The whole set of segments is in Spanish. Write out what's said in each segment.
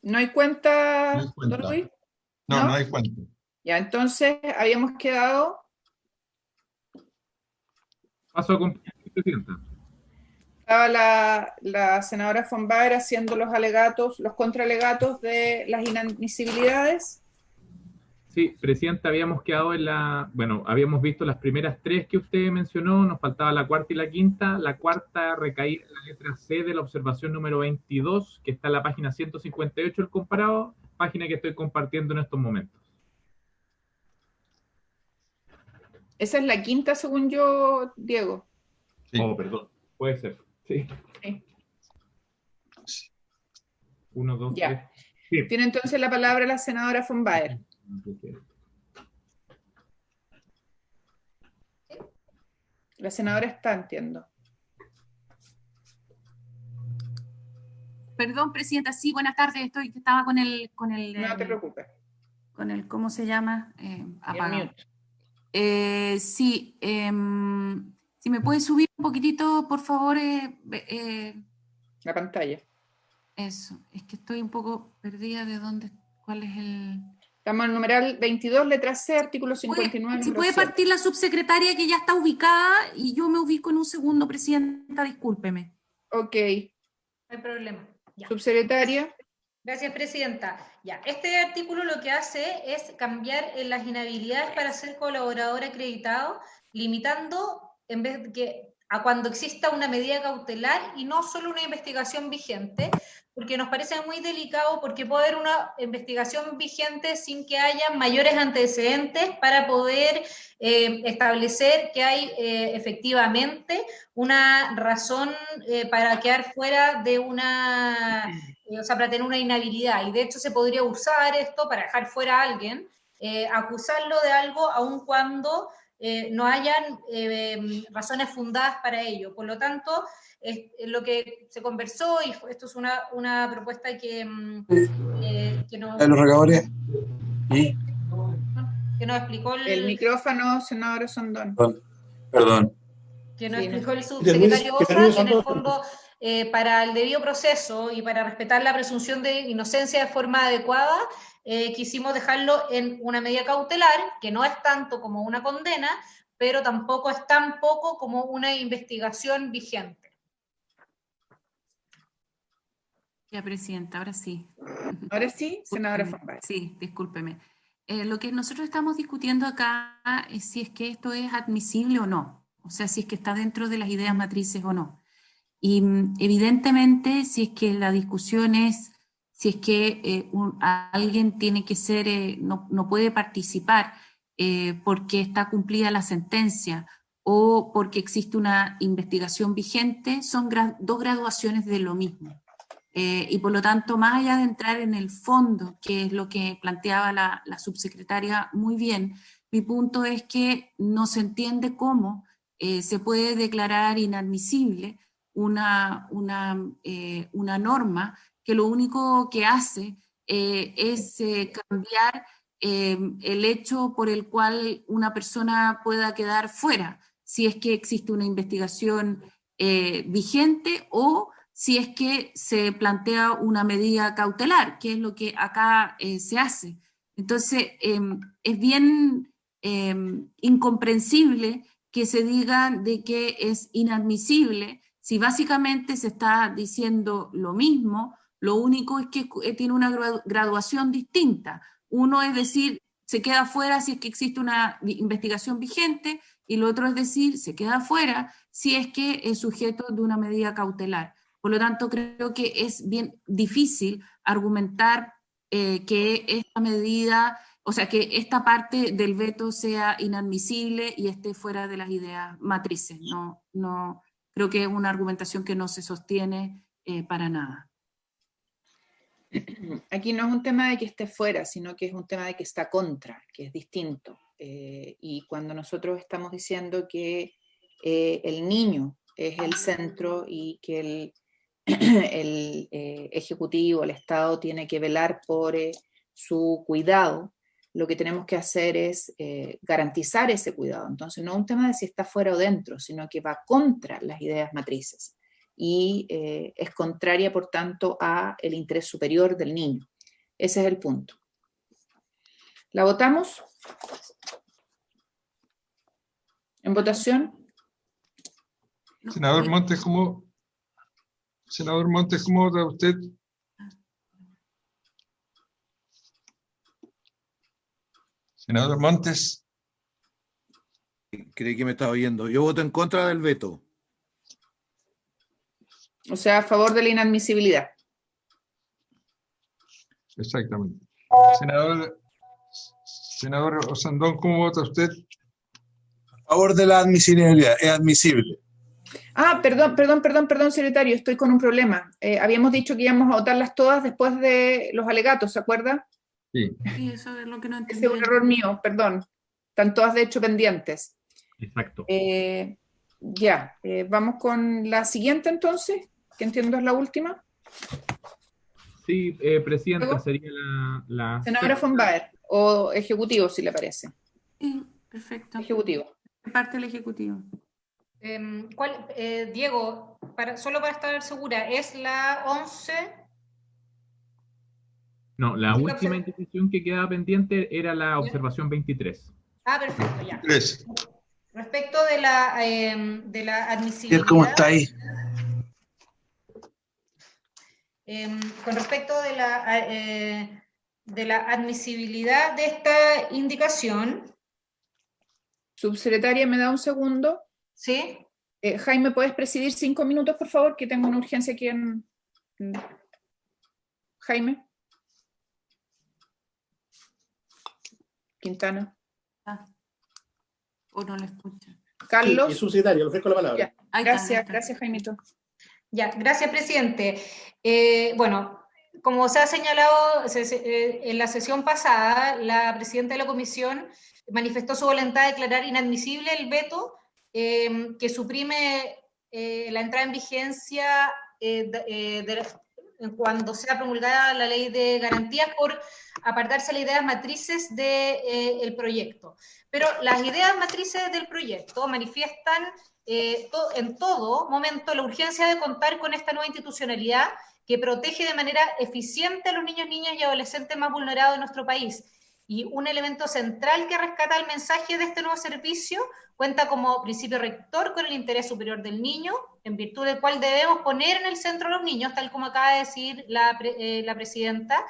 ¿No hay No cuenta, hay don cuenta. Luis? No, no ¿No? hay cuenta. Ya, entonces habíamos quedado, Paso a compartir, Presidenta. estaba la senadora von Baer haciendo los alegatos, los contraalegatos de las inadmisibilidades. Sí, Presidenta, habíamos quedado bueno, habíamos visto las primeras tres que usted mencionó, nos faltaba la cuarta y la quinta. La cuarta recaía en la letra C de la observación número 22, que está en la página 158 del comparado, página que estoy compartiendo en estos momentos. Esa es la quinta, según yo, Diego. Sí. Oh, perdón, puede ser. Sí. Sí. 1, 2, 3. Ya. Sí. Tiene entonces la palabra la senadora von Baer. La senadora está, entiendo. Perdón, Presidenta, sí, buenas tardes, estaba con el No te preocupes. con el, ¿cómo se llama? Apagado. Sí, si me puede subir un poquitito, por favor, La pantalla. eso, es que estoy un poco perdida de dónde, cuál es el... Estamos en el numeral 22, letra C, artículo 59, Si número puede 7. partir la subsecretaria que ya está ubicada y yo me ubico en un segundo, Presidenta, discúlpeme. Ok. No hay problema. Ya. Subsecretaria. Gracias, Presidenta. Ya, este artículo lo que hace es cambiar las inhabilidades para ser colaborador acreditado, limitando en vez de que a cuando exista una medida cautelar y no solo una investigación vigente, porque nos parece muy delicado porque puede haber una investigación vigente sin que haya mayores antecedentes para poder establecer que hay efectivamente una razón para quedar fuera de una... o sea, para tener una inhabilidad, y de hecho se podría usar esto para dejar fuera a alguien, acusarlo de algo aun cuando no hayan razones fundadas para ello. Por lo tanto, lo que se conversó, y esto es una propuesta que nos... De los regadores. ¿Y? Que nos explicó El micrófono, senadora Sondón. Perdón. Que nos Sí, explicó el subsecretario Osa, que en el fondo, para el debido proceso y para respetar la presunción de inocencia de forma adecuada, quisimos dejarlo en una medida cautelar, que no es tanto como una condena, pero tampoco es tan poco como una investigación vigente. Ya, Presidenta, ahora sí. Ahora sí, senadora von Baer. Sí, discúlpeme. Lo que nosotros estamos discutiendo acá es si es que esto es admisible o no, o sea, si es que está dentro de las ideas matrices o no. Y evidentemente, si es que la discusión es, si es que alguien tiene que ser, no puede participar porque está cumplida la sentencia o porque existe una investigación vigente, son dos graduaciones de lo mismo. Y por lo tanto, más allá de entrar en el fondo, que es lo que planteaba la subsecretaria muy bien, mi punto es que no se entiende cómo se puede declarar inadmisible una norma que lo único que hace es cambiar el hecho por el cual una persona pueda quedar fuera, si es que existe una investigación vigente o si es que se plantea una medida cautelar, que es lo que acá se hace. Entonces, es bien incomprensible que se diga de que es inadmisible si básicamente se está diciendo lo mismo, lo único es que tiene una graduación distinta. Uno es decir, se queda fuera si es que existe una investigación vigente, y lo otro es decir, se queda fuera si es que es sujeto de una medida cautelar. Por lo tanto, creo que es bien difícil argumentar que esta medida, o sea, que esta parte del veto sea inadmisible y esté fuera de las ideas matrices. No, creo que es una argumentación que no se sostiene para nada. Aquí no es un tema de que esté fuera, sino que es un tema de que está contra, que es distinto. Y cuando nosotros estamos diciendo que el niño es el centro y que el Ejecutivo, el Estado, tiene que velar por su cuidado, lo que tenemos que hacer es garantizar ese cuidado. Entonces, no es un tema de si está fuera o dentro, sino que va contra las ideas matrices y es contraria, por tanto, a el interés superior del niño. Ese es el punto. ¿La votamos? ¿En votación? Senador Montes, ¿cómo vota usted? Senador Montes. Creí que me estaba oyendo. Yo voto en contra del veto. O sea, a favor de la inadmisibilidad. Exactamente. Senador Osandón, ¿cómo vota usted? A favor de la admisibilidad, es admisible. Ah, perdón, secretario, estoy con un problema. Habíamos dicho que íbamos a votarlas todas después de los alegatos, ¿se acuerda? Sí. Sí, eso es lo que no Ese entendí. es un error mío, perdón. Están todas de hecho pendientes. Exacto. Vamos con la siguiente entonces, que entiendo es la última. Sí, presidenta, ¿Luego? sería la Senadora von Baer, o ejecutivo, si le parece. Sí, perfecto. Ejecutivo. Parte del Ejecutivo. Diego, solo para estar segura, ¿es la 11? No, la Sí, última indiciación que quedaba pendiente era la observación 23. Ah, perfecto, ya. 3. Respecto de la admisibilidad. ¿Cómo está ahí? Con respecto de la admisibilidad de esta indicación, Subsecretaria, ¿me da un segundo? ¿sí? Jaime, ¿puedes presidir 5 minutos, por favor? Que tengo una urgencia aquí en... Jaime. Quintana. O no lo escucha. Carlos. Sí, subsecretario, le ofrezco la palabra. Ya. Gracias, Jaimito. Ya, gracias, presidente. Bueno, como se ha señalado en la sesión pasada, la presidenta de la comisión manifestó su voluntad de declarar inadmisible el veto que suprime la entrada en vigencia cuando sea promulgada la ley de garantías por apartarse las ideas matrices del proyecto. Pero las ideas matrices del proyecto manifiestan en todo momento la urgencia de contar con esta nueva institucionalidad que protege de manera eficiente a los niños, niñas y adolescentes más vulnerados de nuestro país. Y un elemento central que rescata el mensaje de este nuevo servicio cuenta como principio rector con el interés superior del niño, en virtud del cual debemos poner en el centro a los niños, tal como acaba de decir la presidenta,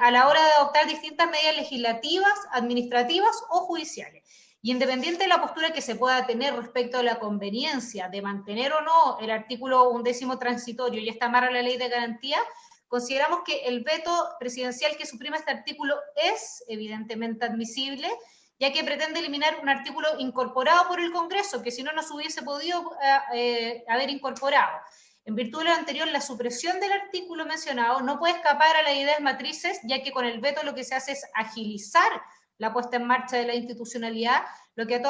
a la hora de adoptar distintas medidas legislativas, administrativas o judiciales. Y independiente de la postura que se pueda tener respecto a la conveniencia de mantener o no el artículo 11º transitorio y esta amarra a la ley de garantía, consideramos que el veto presidencial que suprime este artículo es evidentemente admisible, ya que pretende eliminar un artículo incorporado por el Congreso, que si no, no se hubiese podido haber incorporado. En virtud de lo anterior, la supresión del artículo mencionado no puede escapar a las ideas matrices, ya que con el veto lo que se hace es agilizar la puesta en marcha de la institucionalidad, lo que es a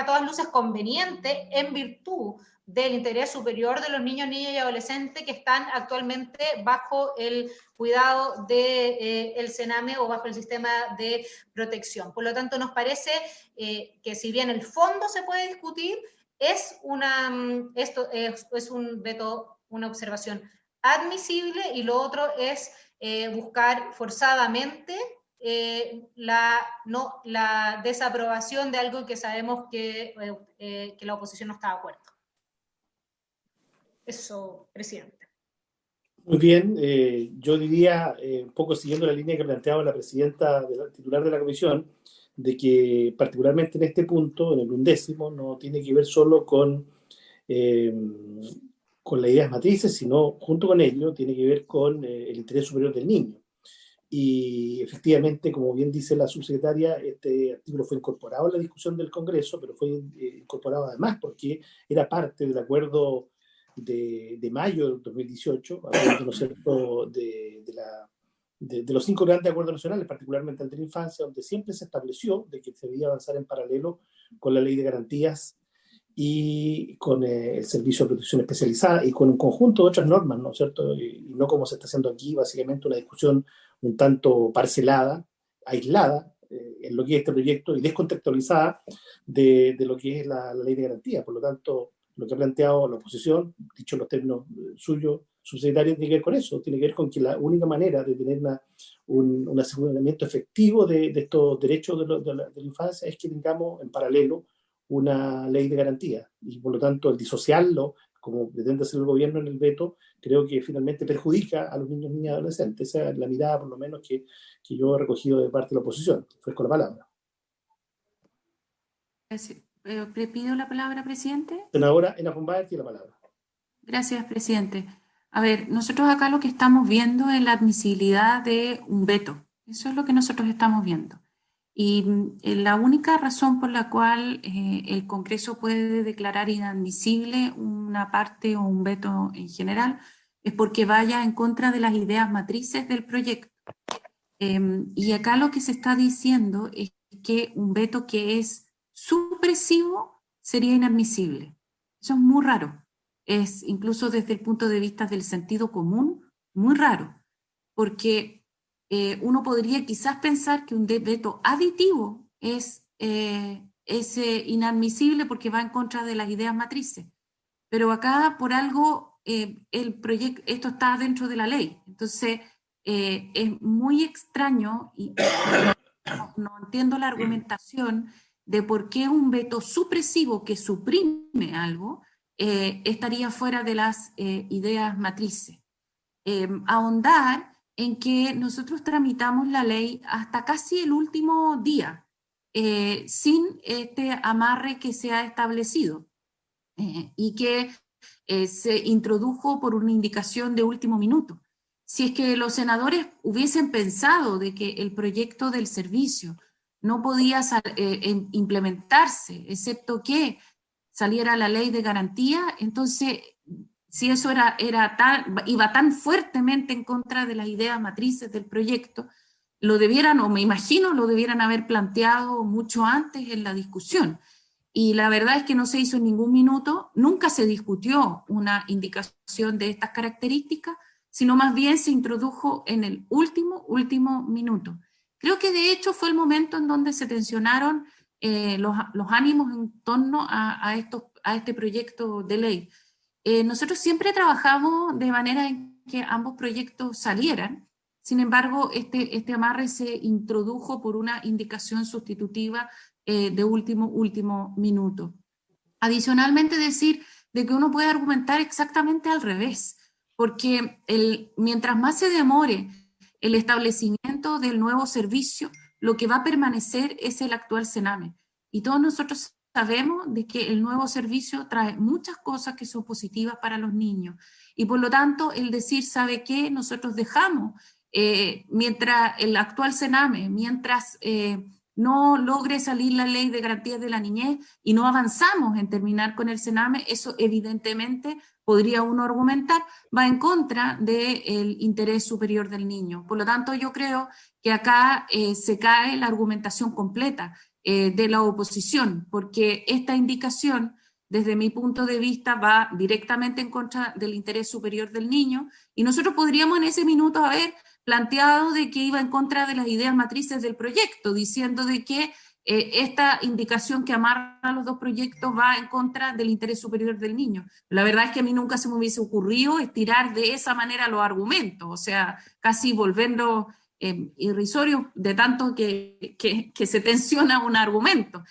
todas luces conveniente en virtud del interés superior de los niños, niñas y adolescentes que están actualmente bajo el cuidado del CENAME o bajo el sistema de protección. Por lo tanto, nos parece que si bien el fondo se puede discutir, esto es un veto, una observación admisible, y lo otro es buscar forzadamente la desaprobación de algo que sabemos que la oposición no está de acuerdo. Eso, presidente. Muy bien, yo diría, un poco siguiendo la línea que planteaba la presidenta titular de la comisión, de que particularmente en este punto, en el 11º, no tiene que ver solo con las ideas matrices, sino junto con ello tiene que ver con el interés superior del niño. Y efectivamente, como bien dice la subsecretaria, este artículo fue incorporado en la discusión del Congreso, pero fue incorporado además porque era parte del acuerdo de mayo del 2018, hablando, ¿no es cierto?, de los 5 grandes acuerdos nacionales, particularmente el de la infancia, donde siempre se estableció de que se debía avanzar en paralelo con la ley de garantías y con el servicio de protección especializada y con un conjunto de otras normas, ¿no es cierto? Y no como se está haciendo aquí, básicamente una discusión un tanto parcelada, aislada en lo que es este proyecto y descontextualizada de lo que es la ley de garantía. Por lo tanto, lo que ha planteado la oposición, dicho en los términos suyos, subsecretaria, tiene que ver con eso, tiene que ver con que la única manera de tener un aseguramiento efectivo de estos derechos de la infancia es que tengamos en paralelo una ley de garantía, y por lo tanto el disociarlo, como pretende hacer el gobierno en el veto, creo que finalmente perjudica a los niños, niñas y adolescentes. Esa es la mirada, por lo menos, que yo he recogido de parte de la oposición. Ofrezco la palabra. ¿Le pido la palabra, presidente? Senadora Ena Pombal tiene la palabra. Gracias, presidente. A ver, nosotros acá lo que estamos viendo es la admisibilidad de un veto. Eso es lo que nosotros estamos viendo. Y la única razón por la cual el Congreso puede declarar inadmisible una parte o un veto en general es porque vaya en contra de las ideas matrices del proyecto. Y acá lo que se está diciendo es que un veto que es supresivo sería inadmisible. Eso es muy raro. Es incluso desde el punto de vista del sentido común, muy raro, porque uno podría quizás pensar que un veto aditivo es inadmisible porque va en contra de las ideas matrices, pero acá por algo esto está dentro de la ley, entonces es muy extraño y no entiendo la argumentación de por qué un veto supresivo que suprime algo estaría fuera de las ideas matrices. Ahondar en que nosotros tramitamos la ley hasta casi el último día, sin este amarre que se ha establecido y que se introdujo por una indicación de último minuto. Si es que los senadores hubiesen pensado de que el proyecto del servicio no podía implementarse, excepto que saliera la ley de garantía, entonces, si eso iba tan fuertemente en contra de las ideas matrices del proyecto, lo debieran, o me imagino, lo debieran haber planteado mucho antes en la discusión. Y la verdad es que no se hizo en ningún minuto, nunca se discutió una indicación de estas características, sino más bien se introdujo en el último minuto. Creo que de hecho fue el momento en donde se tensionaron los ánimos en torno a este proyecto de ley. Nosotros siempre trabajamos de manera en que ambos proyectos salieran, sin embargo, este amarre se introdujo por una indicación sustitutiva de último minuto. Adicionalmente, decir de que uno puede argumentar exactamente al revés, porque mientras más se demore el establecimiento del nuevo servicio, lo que va a permanecer es el actual Sename. Y todos nosotros sabemos de que el nuevo servicio trae muchas cosas que son positivas para los niños. Y por lo tanto, el decir, ¿sabe qué? Nosotros dejamos, mientras el actual Sename, mientras no logre salir la ley de garantías de la niñez y no avanzamos en terminar con el Sename, eso evidentemente podría uno argumentar, va en contra del interés superior del niño. Por lo tanto, yo creo que acá se cae la argumentación completa de la oposición, porque esta indicación, desde mi punto de vista, va directamente en contra del interés superior del niño, y nosotros podríamos en ese minuto haber planteado de que iba en contra de las ideas matrices del proyecto, diciendo de que esta indicación que amarra los dos proyectos va en contra del interés superior del niño. La verdad es que a mí nunca se me hubiese ocurrido estirar de esa manera los argumentos, o sea, casi volverlos irrisorios de tanto que se tensiona un argumento.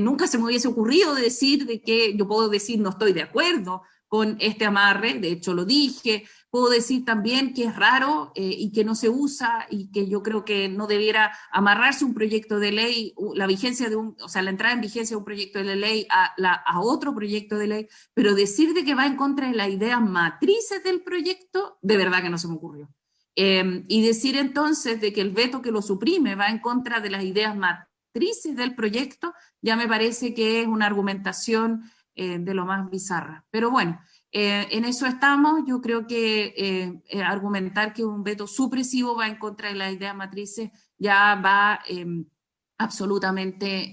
Nunca se me hubiese ocurrido decir de que yo puedo decir no estoy de acuerdo con este amarre, de hecho lo dije. Puedo decir también que es raro y que no se usa y que yo creo que no debiera amarrarse un proyecto de ley, la vigencia de la entrada en vigencia de un proyecto de ley a otro proyecto de ley, pero decir de que va en contra de las ideas matrices del proyecto, de verdad que no se me ocurrió. Y decir entonces de que el veto que lo suprime va en contra de las ideas matrices del proyecto, ya me parece que es una argumentación de lo más bizarra. Pero bueno, en eso estamos. Yo creo que argumentar que un veto supresivo va en contra de las ideas matrices ya va absolutamente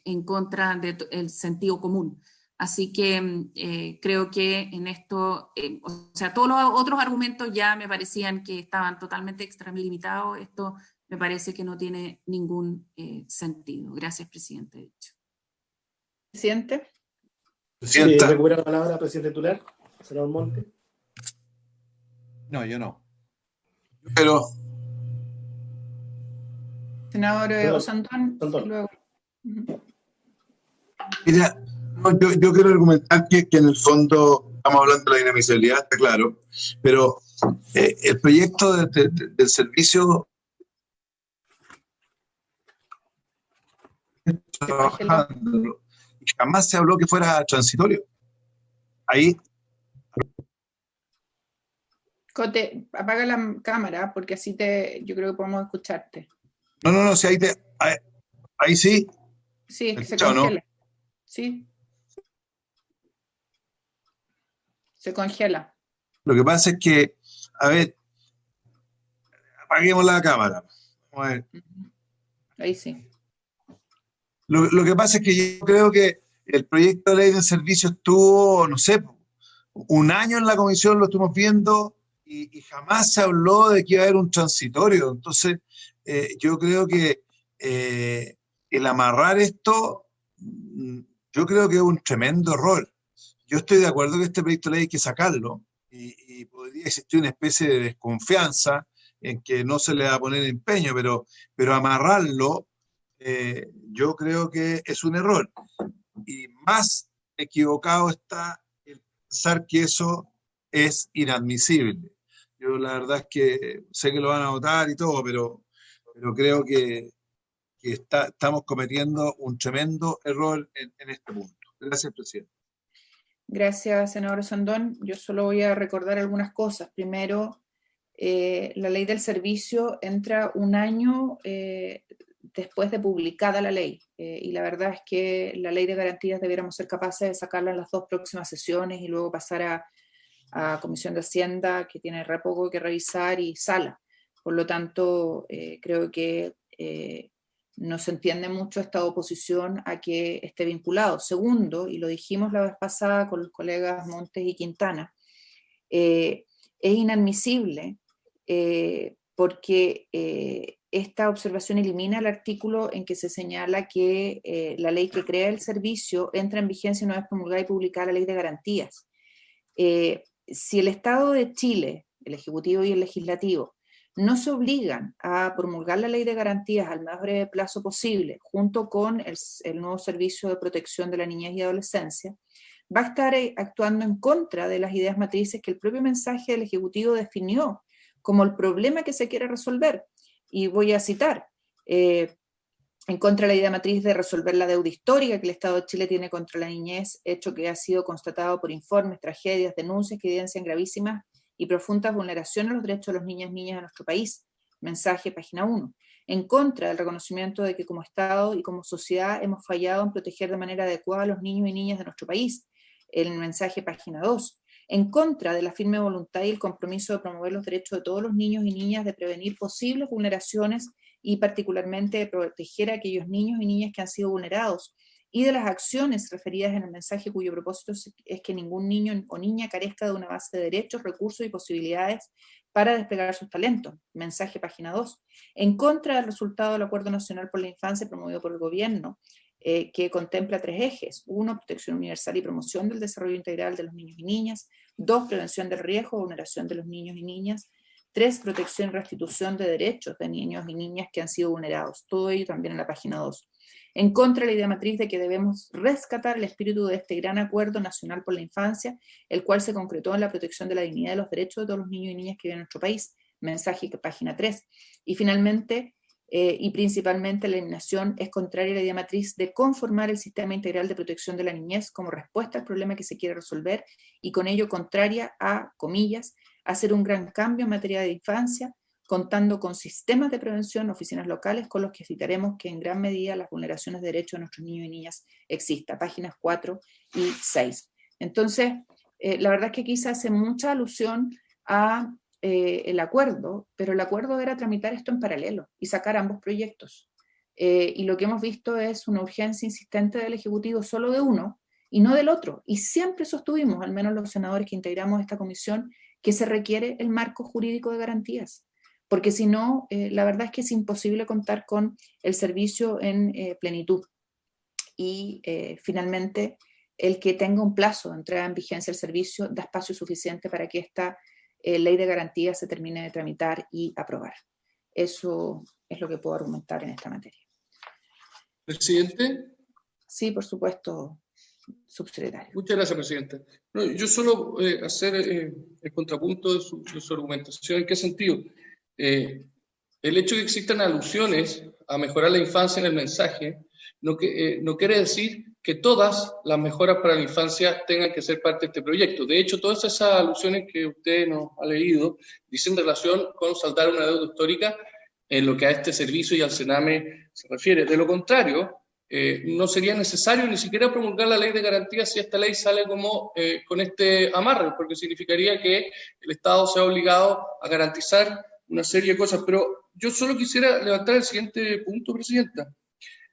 en contra del sentido común. Así que creo que en esto, o sea, todos los otros argumentos ya me parecían que estaban totalmente extralimitados. Esto me parece que no tiene ningún sentido. Gracias, presidente. De hecho. Presidenta. Recupera la palabra, presidente titular, senador Monte. No, yo no. Pero, Senador Senador Osandón, y Osandón. luego. Ujú. mira, no, yo quiero argumentar que en el fondo estamos hablando de la inadmisibilidad, está claro, pero el proyecto del servicio Se congeló. trabajando y jamás se habló que fuera transitorio. Ahí, Cote, apaga la cámara porque así yo creo que podemos escucharte. no, si ahí sí, Sí, es ¿me que se escucha o no? congela. Sí, se congela. Lo que pasa es que, a ver, apaguemos la cámara. Vamos a ver. Ujú. Ahí sí. Lo que pasa es que yo creo que el proyecto de ley del servicio estuvo, no sé, un año en la comisión, lo estuvimos viendo y jamás se habló de que iba a haber un transitorio. Entonces, yo creo que el amarrar esto, yo creo que es un tremendo error. Yo estoy de acuerdo que este proyecto de ley hay que sacarlo y podría existir una especie de desconfianza en que no se le va a poner empeño, pero amarrarlo, yo creo que es un error. Y más equivocado está el pensar que eso es inadmisible. Yo la verdad es que sé que lo van a votar y todo, pero creo que estamos cometiendo un tremendo error en este punto. Gracias, presidente. Gracias, senador Osandón. Yo solo voy a recordar algunas cosas. Primero, la ley del servicio entra un año después de publicada la ley. Y la verdad es que la ley de garantías debiéramos ser capaces de sacarla en las 2 próximas sesiones y luego pasar a Comisión de Hacienda, que tiene re poco que revisar, y Sala. Por lo tanto, creo que no se entiende mucho esta oposición a que esté vinculado. Segundo, y lo dijimos la vez pasada con los colegas Montes y Quintana, es inadmisible porque esta observación elimina el artículo en que se señala que la ley que crea el servicio entra en vigencia una vez promulgada y publicada la ley de garantías. Si el Estado de Chile, el Ejecutivo y el Legislativo, no se obligan a promulgar la ley de garantías al más breve plazo posible, junto con el nuevo servicio de protección de la niñez y adolescencia, va a estar actuando en contra de las ideas matrices que el propio mensaje del Ejecutivo definió como el problema que se quiere resolver. Y voy a citar, en contra de la idea matriz de resolver la deuda histórica que el Estado de Chile tiene contra la niñez, hecho que ha sido constatado por informes, tragedias, denuncias que evidencian gravísimas y profundas vulneraciones a los derechos de los niños y niñas de nuestro país. Mensaje, página 1. En contra del reconocimiento de que como Estado y como sociedad hemos fallado en proteger de manera adecuada a los niños y niñas de nuestro país. El mensaje, página 2. En contra de la firme voluntad y el compromiso de promover los derechos de todos los niños y niñas, de prevenir posibles vulneraciones y particularmente de proteger a aquellos niños y niñas que han sido vulnerados, y de las acciones referidas en el mensaje cuyo propósito es que ningún niño o niña carezca de una base de derechos, recursos y posibilidades para desplegar sus talentos. Mensaje, página 2. En contra del resultado del Acuerdo Nacional por la Infancia promovido por el Gobierno, que contempla 3 ejes. 1, protección universal y promoción del desarrollo integral de los niños y niñas. 2, prevención del riesgo o vulneración de los niños y niñas. 3, protección y restitución de derechos de niños y niñas que han sido vulnerados. Todo ello también en la página 2. En contra de la idea matriz de que debemos rescatar el espíritu de este gran acuerdo nacional por la infancia, el cual se concretó en la protección de la dignidad y los derechos de todos los niños y niñas que viven en nuestro país. Mensaje, página 3. Y finalmente, y principalmente la eliminación es contraria a la idea matriz de conformar el sistema integral de protección de la niñez como respuesta al problema que se quiere resolver y con ello contraria a, comillas, hacer un gran cambio en materia de infancia, contando con sistemas de prevención, oficinas locales, con los que evitaremos que en gran medida las vulneraciones de derechos de nuestros niños y niñas existan. Páginas 4 y 6. Entonces, la verdad es que aquí se hace mucha alusión a el acuerdo, pero el acuerdo era tramitar esto en paralelo y sacar ambos proyectos. Y lo que hemos visto es una urgencia insistente del Ejecutivo solo de uno y no del otro. Y siempre sostuvimos, al menos los senadores que integramos esta comisión, que se requiere el marco jurídico de garantías, porque si no, la verdad es que es imposible contar con el servicio en plenitud. Y finalmente, el que tenga un plazo de entrada en vigencia del servicio da espacio suficiente para que esta ley de garantía se termine de tramitar y aprobar. Eso es lo que puedo argumentar en esta materia. Presidente. Sí, por supuesto, subsecretario. Muchas gracias, presidente. No, yo solo hacer el contrapunto de su argumentación. ¿En qué sentido? El hecho de que existan alusiones a mejorar la infancia en el mensaje no quiere decir que todas las mejoras para la infancia tengan que ser parte de este proyecto. De hecho, todas esas alusiones que usted nos ha leído dicen relación con saldar una deuda histórica en lo que a este servicio y al Sename se refiere. De lo contrario, no sería necesario ni siquiera promulgar la ley de garantía si esta ley sale como con este amarre, porque significaría que el Estado se ha obligado a garantizar una serie de cosas. Pero yo solo quisiera levantar el siguiente punto, Presidenta.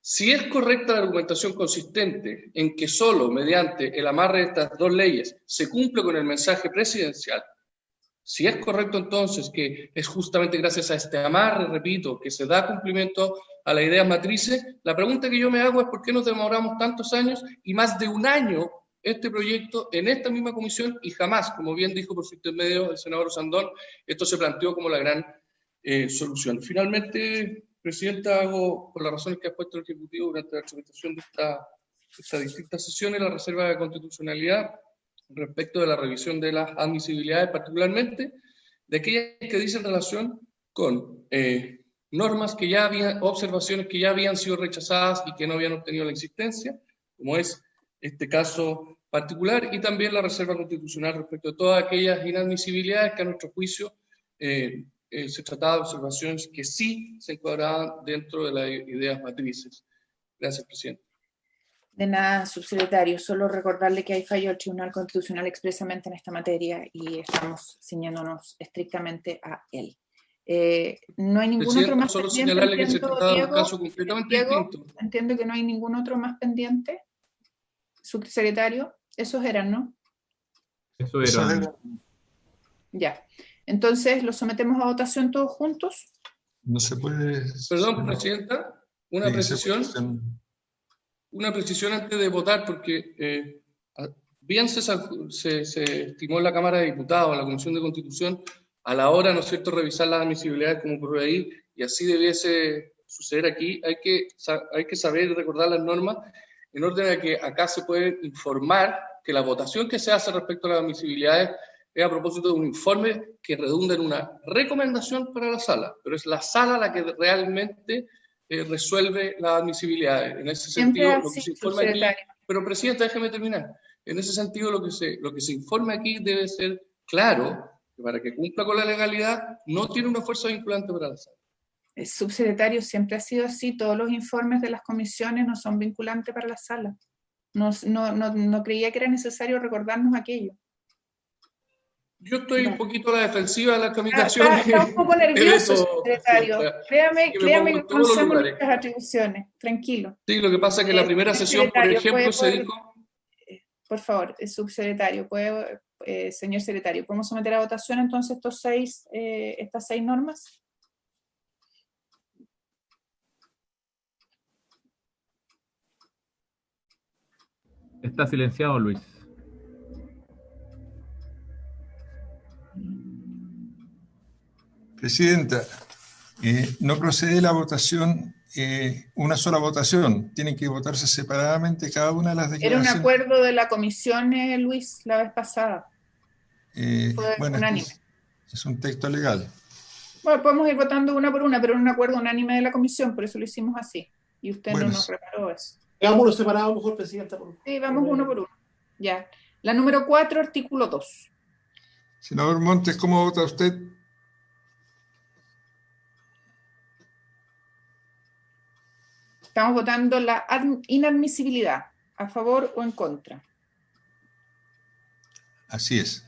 Si es correcta la argumentación consistente en que solo mediante el amarre de estas dos leyes se cumple con el mensaje presidencial, si es correcto entonces que es justamente gracias a este amarre, repito, que se da cumplimiento a las ideas matrices, la pregunta que yo me hago es por qué nos demoramos tantos años y más de un año este proyecto en esta misma comisión y jamás, como bien dijo por su intermedio el senador Sandón, esto se planteó como la gran solución. Finalmente, Presidenta, hago, por las razones que ha puesto el Ejecutivo durante la tramitación de estas distintas sesiones, la reserva de constitucionalidad respecto de la revisión de las admisibilidades, particularmente de aquellas que dicen relación con normas que ya habían, observaciones que ya habían sido rechazadas y que no habían obtenido la existencia, como es este caso particular, y también la reserva constitucional respecto de todas aquellas inadmisibilidades que a nuestro juicio se trataba de observaciones que sí se encuadraban dentro de las ideas matrices. Gracias, presidente. De nada, subsecretario. Solo recordarle que hay fallo del Tribunal Constitucional expresamente en esta materia y estamos ciñéndonos estrictamente a él. No hay ningún otro más solo pendiente. Señalarle que se trataba de un caso completamente distinto. Entiendo que no hay ningún otro más pendiente. Subsecretario, esos eran, ¿no? Eso eran. Ya. Entonces, ¿los sometemos a votación todos juntos? No se puede. Perdón, Presidenta, una Sí, precisión. Una precisión antes de votar, porque bien se estimó en la Cámara de Diputados, en la Comisión de Constitución, a la hora, ¿no es cierto?, revisar las admisibilidades como ocurrió ahí, y así debiese suceder aquí. Hay que saber y recordar las normas en orden a que acá se puede informar que la votación que se hace respecto a las admisibilidades es a propósito de un informe que redunda en una recomendación para la sala, pero es la sala la que realmente resuelve la admisibilidad. En ese sentido, lo que se informa aquí, pero Presidenta, déjeme terminar. En ese sentido, lo que se informa aquí debe ser claro, que para que cumpla con la legalidad, no tiene una fuerza vinculante para la sala. El subsecretario, siempre ha sido así. Todos los informes de las comisiones no son vinculantes para la sala. No creía que era necesario recordarnos aquello. Yo estoy un poquito a la defensiva de la tramitación. Está un poco nervioso, secretario. Créame que conocemos nuestras atribuciones. Tranquilo. Sí, lo que pasa es que en la primera sesión, por ejemplo, se dijo... Por favor, el subsecretario, señor secretario, ¿podemos someter a votación entonces estas seis normas? Está silenciado, Luis. Presidenta, no procede la votación, una sola votación. Tienen que votarse separadamente cada una de las declaraciones. Era un acuerdo de la comisión, Luis, la vez pasada. Fue bueno, unánime. Es un texto legal. Bueno, podemos ir votando una por una, pero era un acuerdo unánime de la comisión, por eso lo hicimos así. Y usted no nos reparó eso. Hagámoslo separado, mejor, Presidenta. Sí, vamos uno por uno. Ya. La número 4, artículo 2. Senador Montes, ¿cómo vota usted? Estamos votando la inadmisibilidad. ¿A favor o en contra? Así es.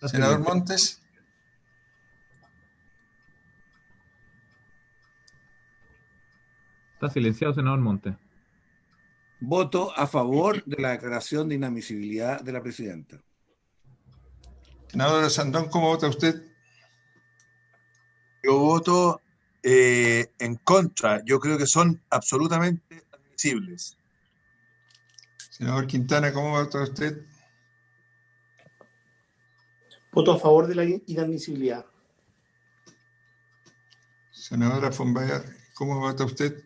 Senador Montes. Está silenciado, senador Montes. Voto a favor de la declaración de inadmisibilidad de la presidenta. Senadora Sandón, ¿cómo vota usted? Yo voto en contra. Yo creo que son absolutamente admisibles. Senador Quintana, ¿cómo vota usted? Voto a favor de la inadmisibilidad. Senadora von Baer, ¿cómo vota usted?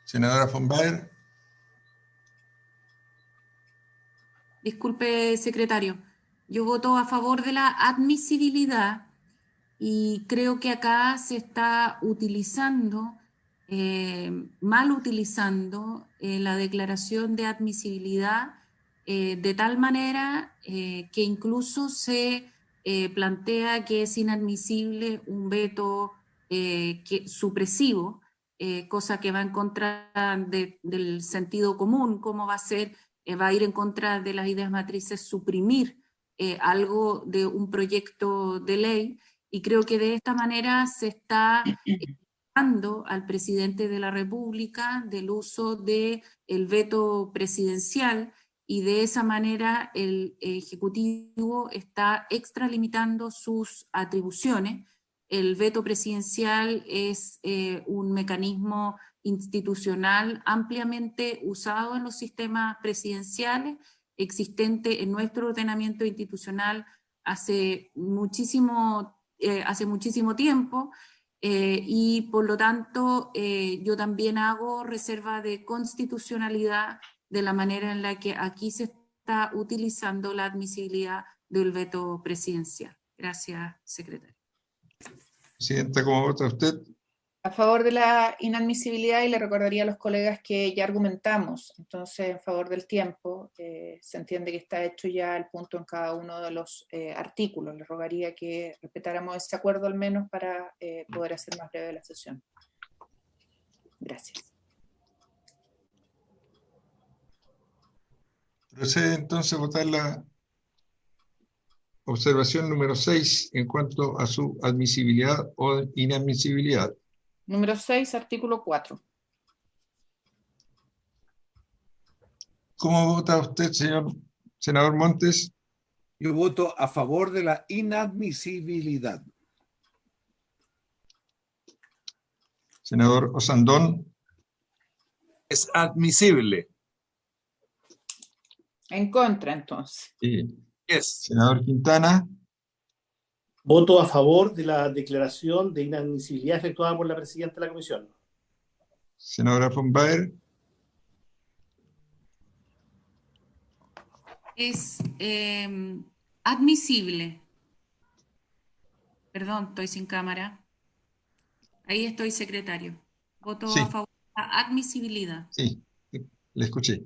Senadora von Baer. Disculpe, secretario. Yo voto a favor de la admisibilidad y creo que acá se está utilizando, mal utilizando la declaración de admisibilidad de tal manera que incluso se plantea que es inadmisible un veto supresivo, cosa que va en contra del sentido común. ¿Cómo va a ser? Va a ir en contra de las ideas matrices suprimir algo de un proyecto de ley, y creo que de esta manera se está dando al presidente de la República del uso del veto presidencial, y de esa manera el Ejecutivo está extralimitando sus atribuciones. El veto presidencial es un mecanismo institucional ampliamente usado en los sistemas presidenciales, existente en nuestro ordenamiento institucional hace muchísimo tiempo, y por lo tanto yo también hago reserva de constitucionalidad de la manera en la que aquí se está utilizando la admisibilidad del veto presidencial. Gracias, secretario. Presidenta, ¿cómo vota usted? A favor de la inadmisibilidad, y le recordaría a los colegas que ya argumentamos, entonces en favor del tiempo, se entiende que está hecho ya el punto en cada uno de los artículos. Le rogaría que respetáramos ese acuerdo al menos para poder hacer más breve la sesión. Gracias. Procede entonces a votar la observación número 6 en cuanto a su admisibilidad o inadmisibilidad. Número 6, artículo 4. ¿Cómo vota usted, señor senador Montes? Yo voto a favor de la inadmisibilidad. Senador Osandón. Es admisible. En contra, entonces. Sí. Yes. Senador Quintana. Voto a favor de la declaración de inadmisibilidad efectuada por la presidenta de la comisión. Senadora von Baer. Es admisible. Perdón, estoy sin cámara. Ahí estoy, secretario. Voto Sí. a favor de la admisibilidad. Sí, le escuché.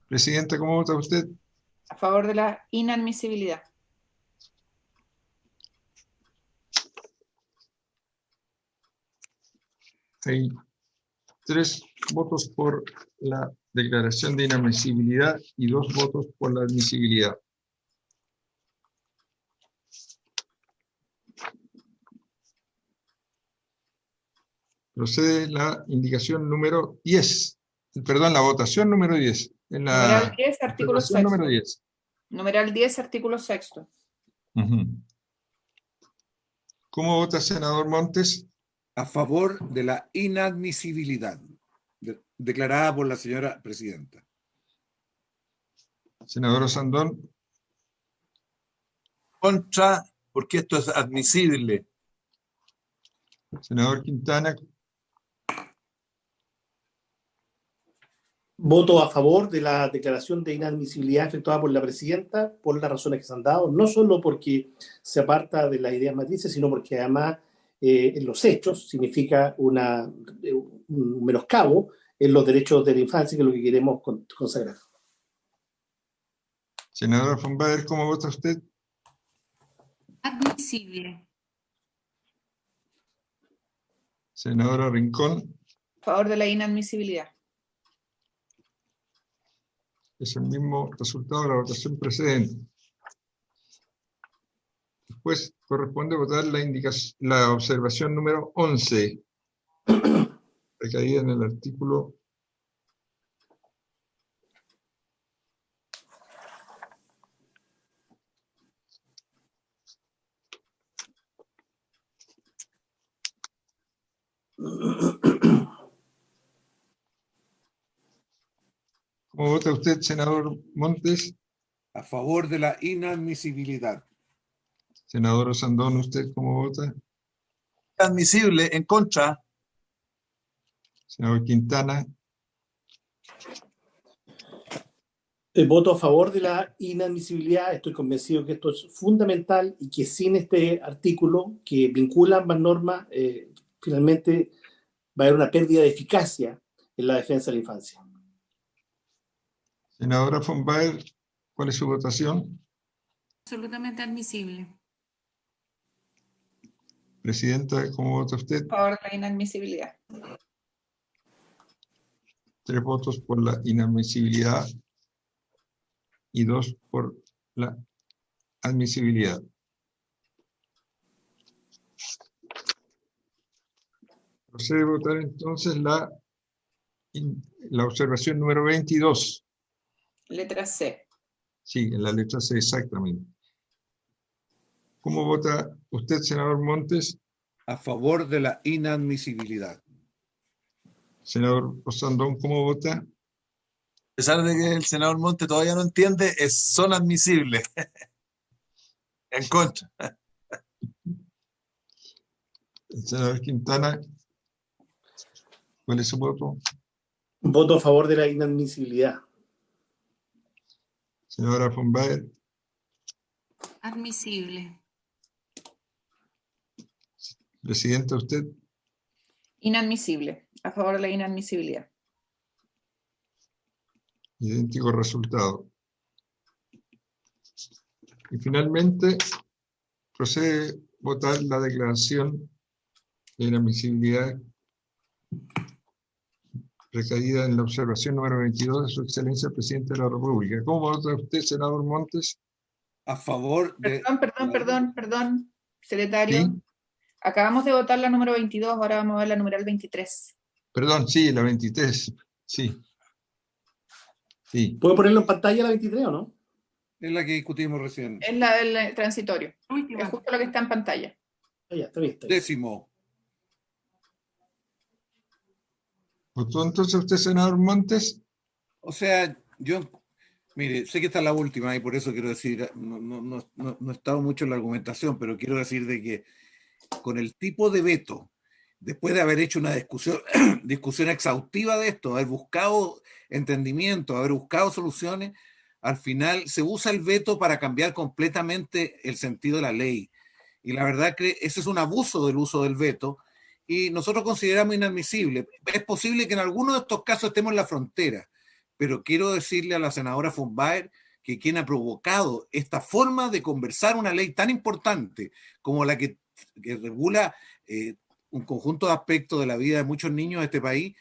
Presidenta, ¿cómo vota usted? A favor de la inadmisibilidad. Hay 3 votos por la declaración de inadmisibilidad y 2 votos por la admisibilidad. Procede la indicación número 10. Perdón, la votación número 10. En la Numeral 10, artículo observación 6. número 10. Numeral 10, artículo 6. ¿Cómo vota, senador Montes? A favor de la inadmisibilidad declarada por la señora presidenta. Senador Osandón. Contra, porque esto es admisible. Senador Quintana. Voto a favor de la declaración de inadmisibilidad efectuada por la presidenta por las razones que se han dado, no solo porque se aparta de las ideas matrices, sino porque además en los hechos significa un menoscabo en los derechos de la infancia, que es lo que queremos consagrar. Senador von Baer, ¿cómo vota usted? Admisible. Senadora Rincón. A favor de la inadmisibilidad. Es el mismo resultado de la votación precedente. Después corresponde votar la observación número 11, recaída en el artículo ¿Cómo vota usted, senador Montes? A favor de la inadmisibilidad. Senador Osandón, ¿usted cómo vota? Admisible, en contra. Senador Quintana, Voto a favor de la inadmisibilidad. Estoy convencido que esto es fundamental y que sin este artículo que vincula ambas normas, finalmente va a haber una pérdida de eficacia en la defensa de la infancia. senadora von Baer, ¿cuál es su votación? Absolutamente admisible. Presidenta, ¿cómo vota usted? A favor de la inadmisibilidad. 3 votos por la inadmisibilidad y 2 por la admisibilidad. Procede a votar entonces la observación número 22. Letra C. Sí, en la letra C, exactamente. ¿Cómo vota usted, senador Montes? A favor de la inadmisibilidad. Senador Osandón, ¿cómo vota? A pesar de que el senador Monte todavía no entiende, son admisibles. En contra. El senador Quintana, ¿cuál es su voto? Voto a favor de la inadmisibilidad. Senadora von Baer, Admisible. presidenta, usted. Inadmisible. A favor de la inadmisibilidad. Idéntico resultado. Y finalmente, procede a votar la declaración de inadmisibilidad recaída en la observación número 22 de su excelencia el presidente de la República. ¿Cómo vota usted, senador Montes? A favor de... Perdón, secretario. ¿Sí? Acabamos de votar la número 22, ahora vamos a ver la numeral 23. Perdón, sí, la 23. Sí. Sí. ¿Puedo ponerlo en pantalla la 23 o no? Es la que discutimos recién. Es la del transitorio. Última. Es justo lo que está en pantalla. Ah, ya, está bien, está bien. 10º. ¿Votó entonces usted, senador Montes? O sea, yo, mire, sé que esta es la última y por eso quiero decir, no he estado mucho en la argumentación, pero quiero decir de que con el tipo de veto, después de haber hecho una discusión exhaustiva de esto, haber buscado entendimiento, haber buscado soluciones, al final se usa el veto para cambiar completamente el sentido de la ley. Y la verdad que ese es un abuso del uso del veto y nosotros consideramos inadmisible. Es posible que en algunos de estos casos estemos en la frontera, pero quiero decirle a la senadora von Baer que quien ha provocado esta forma de conversar una ley tan importante como la que regula un conjunto de aspectos de la vida de muchos niños de este país,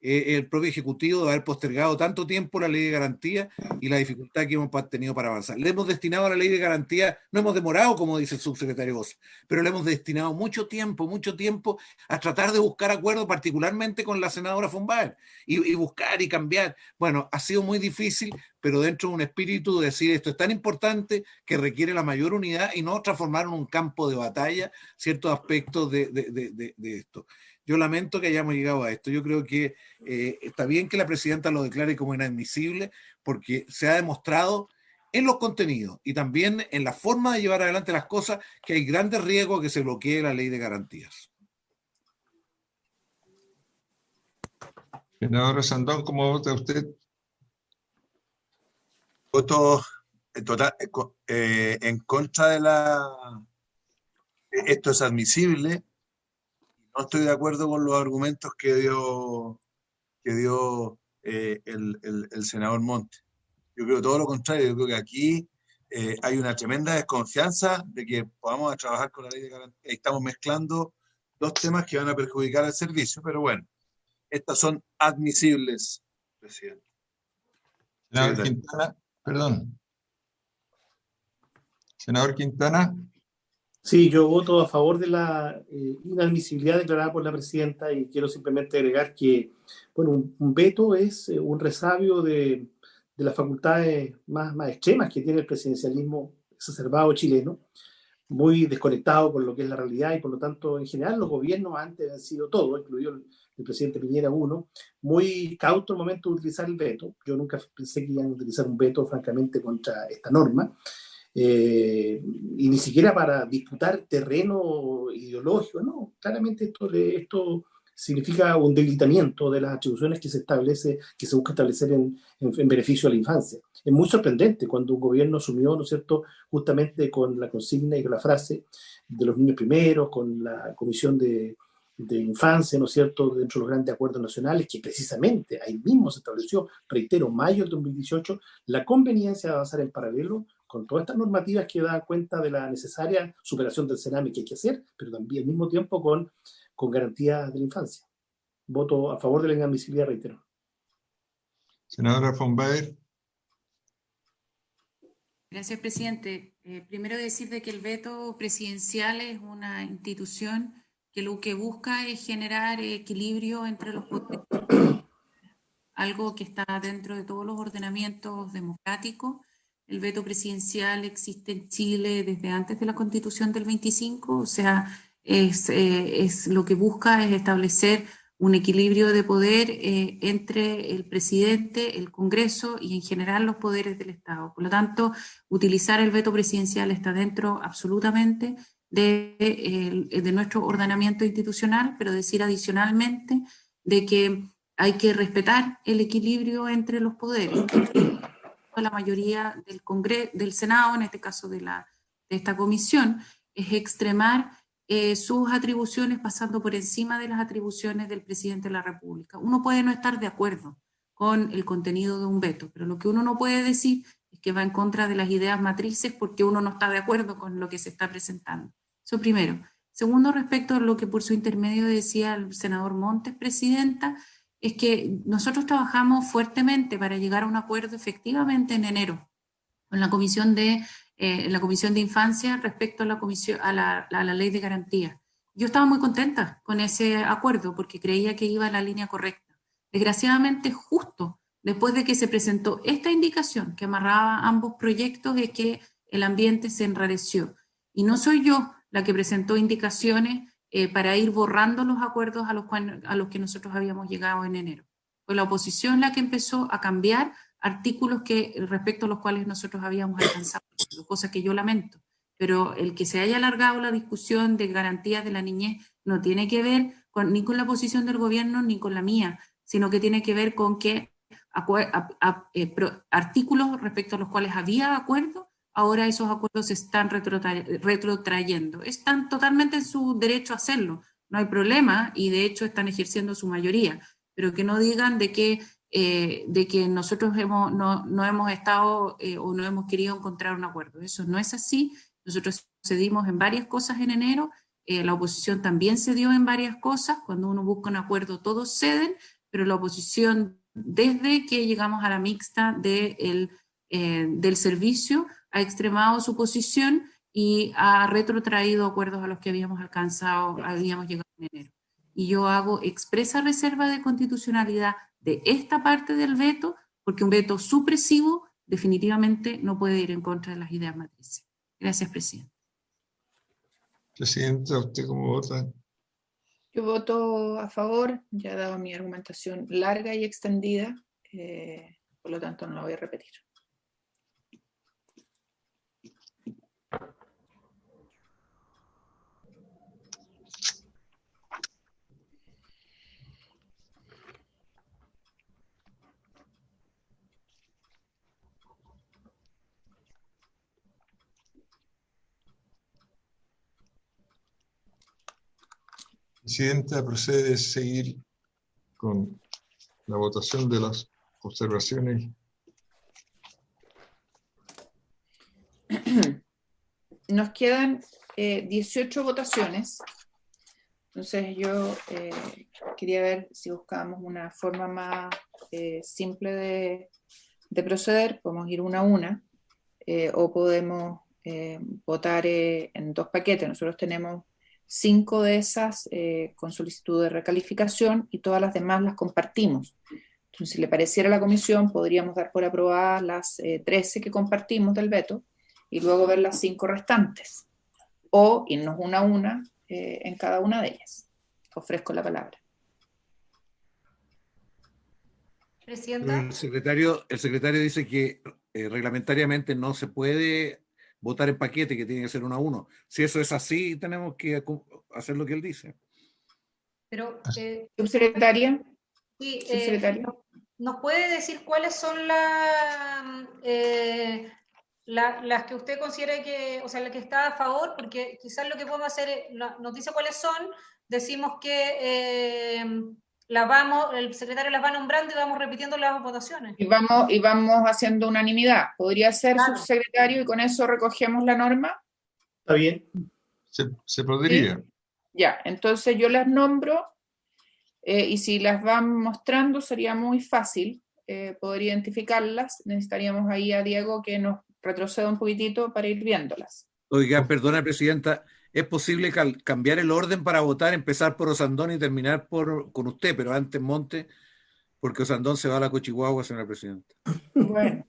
el propio Ejecutivo de haber postergado tanto tiempo la ley de garantía y la dificultad que hemos tenido para avanzar. Le hemos destinado a la ley de garantía, no hemos demorado, como dice el subsecretario Bosch, pero le hemos destinado mucho tiempo a tratar de buscar acuerdos, particularmente con la senadora von Baer, y buscar y cambiar. Bueno, ha sido muy difícil, pero dentro de un espíritu de decir esto es tan importante que requiere la mayor unidad y no transformar en un campo de batalla ciertos aspectos de esto. Yo lamento que hayamos llegado a esto. Yo creo que está bien que la presidenta lo declare como inadmisible porque se ha demostrado en los contenidos y también en la forma de llevar adelante las cosas que hay grandes riesgos que se bloquee la ley de garantías. Senador Sandón, ¿cómo vota usted? Voto en contra de la... Esto es admisible. No estoy de acuerdo con los argumentos que dio el senador Monte. Yo creo todo lo contrario. Yo creo que aquí hay una tremenda desconfianza de que podamos trabajar con la ley de garantía. Estamos mezclando dos temas que van a perjudicar al servicio, pero bueno, estas son admisibles, presidente. Senador Quintana, perdón. Senador Quintana. Sí, yo voto a favor de la inadmisibilidad declarada por la presidenta y quiero simplemente agregar que, bueno, un veto es un resabio de las facultades más extremas que tiene el presidencialismo exacerbado chileno, muy desconectado con lo que es la realidad y por lo tanto en general los gobiernos antes han sido todo, incluido del presidente Piñera 1, muy cauto al momento de utilizar el veto. Yo nunca pensé que iban a utilizar un veto, francamente, contra esta norma. Y ni siquiera para disputar terreno ideológico, no, claramente esto significa un debilitamiento de las atribuciones que se busca establecer en beneficio de la infancia. Es muy sorprendente cuando un gobierno asumió, ¿no es cierto?, justamente con la consigna y con la frase de los niños primeros, con la comisión de infancia, ¿no es cierto?, dentro de los grandes acuerdos nacionales, que precisamente ahí mismo se estableció, reitero, mayo del 2018, la conveniencia de avanzar en paralelo con todas estas normativas que dan cuenta de la necesaria superación del cename que hay que hacer, pero también al mismo tiempo con garantías de la infancia. Voto a favor de la inadmisibilidad, reitero. Senadora von Baer. Gracias, presidente. Primero decir de que el veto presidencial es una institución que lo que busca es generar equilibrio entre los poderes, algo que está dentro de todos los ordenamientos democráticos. El veto presidencial existe en Chile desde antes de la Constitución del 25, o sea, es lo que busca es establecer un equilibrio de poder entre el presidente, el Congreso y en general los poderes del Estado. Por lo tanto, utilizar el veto presidencial está dentro absolutamente de nuestro ordenamiento institucional, pero decir adicionalmente de que hay que respetar el equilibrio entre los poderes. La mayoría del Senado, en este caso de esta comisión, es extremar sus atribuciones pasando por encima de las atribuciones del presidente de la República. Uno puede no estar de acuerdo con el contenido de un veto, pero lo que uno no puede decir es que va en contra de las ideas matrices porque uno no está de acuerdo con lo que se está presentando. Eso primero. Segundo, respecto a lo que por su intermedio decía el senador Montes, presidenta, es que nosotros trabajamos fuertemente para llegar a un acuerdo efectivamente en enero con la Comisión de Infancia respecto a la Ley de Garantía. Yo estaba muy contenta con ese acuerdo porque creía que iba en la línea correcta. Desgraciadamente, justo después de que se presentó esta indicación que amarraba ambos proyectos, es que el ambiente se enrareció. Y no soy yo la que presentó indicaciones para ir borrando los acuerdos a los que nosotros habíamos llegado en enero. Fue la oposición la que empezó a cambiar artículos respecto a los cuales nosotros habíamos alcanzado, cosa que yo lamento. Pero el que se haya alargado la discusión de garantías de la niñez no tiene que ver ni con la posición del gobierno ni con la mía, sino que tiene que ver con que artículos respecto a los cuales había acuerdo, ahora esos acuerdos se están retrotrayendo. Están totalmente en su derecho a hacerlo, no hay problema, y de hecho están ejerciendo su mayoría, pero que no digan de que nosotros no hemos estado o no hemos querido encontrar un acuerdo. Eso no es así. Nosotros cedimos en varias cosas en enero, la oposición también cedió en varias cosas. Cuando uno busca un acuerdo todos ceden, pero la oposición, desde que llegamos a la mixta del servicio, ha extremado su posición y ha retrotraído acuerdos a los que habíamos llegado en enero. Y yo hago expresa reserva de constitucionalidad de esta parte del veto, porque un veto supresivo definitivamente no puede ir en contra de las ideas matrices. Gracias, presidente. Presidenta, ¿usted cómo vota? Yo voto a favor, ya he dado mi argumentación larga y extendida, por lo tanto no la voy a repetir. Presidenta, procede a seguir con la votación de las observaciones. Nos quedan 18 votaciones. Entonces yo quería ver si buscábamos una forma más simple de proceder. Podemos ir una a una o podemos votar en dos paquetes. Nosotros tenemos 5 de esas con solicitud de recalificación y todas las demás las compartimos. Entonces, si le pareciera a la comisión, podríamos dar por aprobadas las 13 que compartimos del veto y luego ver las 5 restantes, o irnos una a una en cada una de ellas. Ofrezco la palabra. Presidenta. El secretario dice que reglamentariamente no se puede votar en paquete, que tiene que ser 1 a 1. Si eso es así, tenemos que hacer lo que él dice. Pero, Subsecretaria. sí, Subsecretaria. ¿nos puede decir cuáles son las que usted considera que, o sea, las que está a favor? Porque quizás lo que podemos hacer es, nos dice cuáles son, decimos que el secretario las va nombrando y vamos repitiendo las votaciones. Y vamos haciendo unanimidad. ¿Podría ser, Claro, subsecretario, y con eso recogemos la norma? ¿Está bien? Se podría. Ya, entonces yo las nombro y si las van mostrando sería muy fácil poder identificarlas. Necesitaríamos ahí a Diego que nos retroceda un poquitito para ir viéndolas. Oiga, perdona, Presidenta, ¿es posible cambiar el orden para votar, empezar por Osandón y terminar con usted, pero antes Monte? Porque Osandón se va a la Cochihuahua, señora Presidenta. Bueno,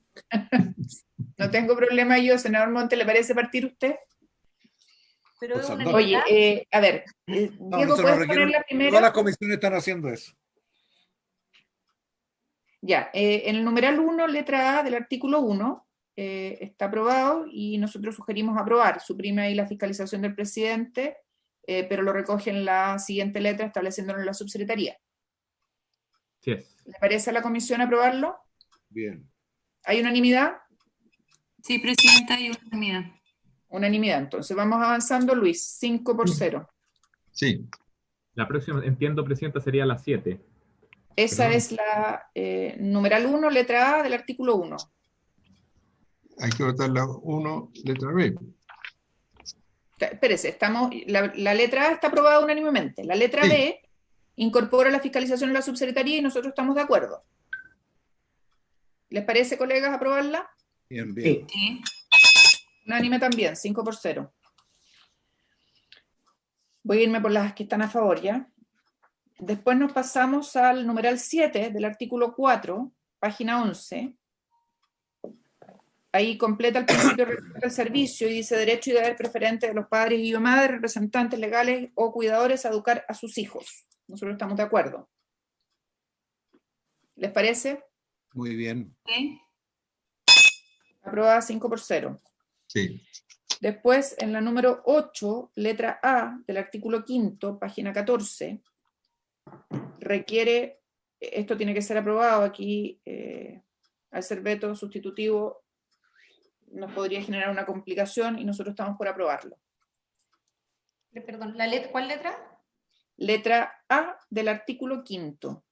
no tengo problema yo, senador Monte, ¿le parece partir usted? pero es Osandón. Oye, a ver, No, Diego, eso no ¿puedes requiere. poner la primera? Todas las comisiones están haciendo eso. Ya, en el numeral 1, letra A del artículo 1, está aprobado y nosotros sugerimos aprobar. Suprime ahí la fiscalización del presidente, pero lo recoge en la siguiente letra estableciéndolo en la subsecretaría. Sí es. ¿Le parece a la comisión aprobarlo? Bien. ¿Hay unanimidad? Sí, Presidenta, hay unanimidad. Unanimidad. Entonces vamos avanzando, Luis. 5-0. Sí. La próxima, entiendo, Presidenta, sería la 7. Esa Perdón. es la numeral 1, letra A del artículo 1. Hay que votar la 1, letra B. Espérese, la letra A está aprobada unánimemente. La letra Sí. B incorpora la fiscalización en la subsecretaría y nosotros estamos de acuerdo. ¿Les parece, colegas, aprobarla? Bien, bien. Sí. Sí. Unánime también, 5-0. Voy a irme por las que están a favor, ¿ya? Después nos pasamos al numeral 7 del artículo 4, página 11. Ahí completa el principio del servicio y dice derecho y deber preferente de los padres y madres, representantes legales o cuidadores a educar a sus hijos. Nosotros estamos de acuerdo. ¿Les parece? Muy bien. ¿Sí? Aprobada 5-0. Sí. Después, en la número 8, letra A del artículo 5, página 14, requiere, esto tiene que ser aprobado aquí, al ser veto sustitutivo nos podría generar una complicación y nosotros estamos por aprobarlo. Perdón, ¿cuál letra? Letra A del artículo 5.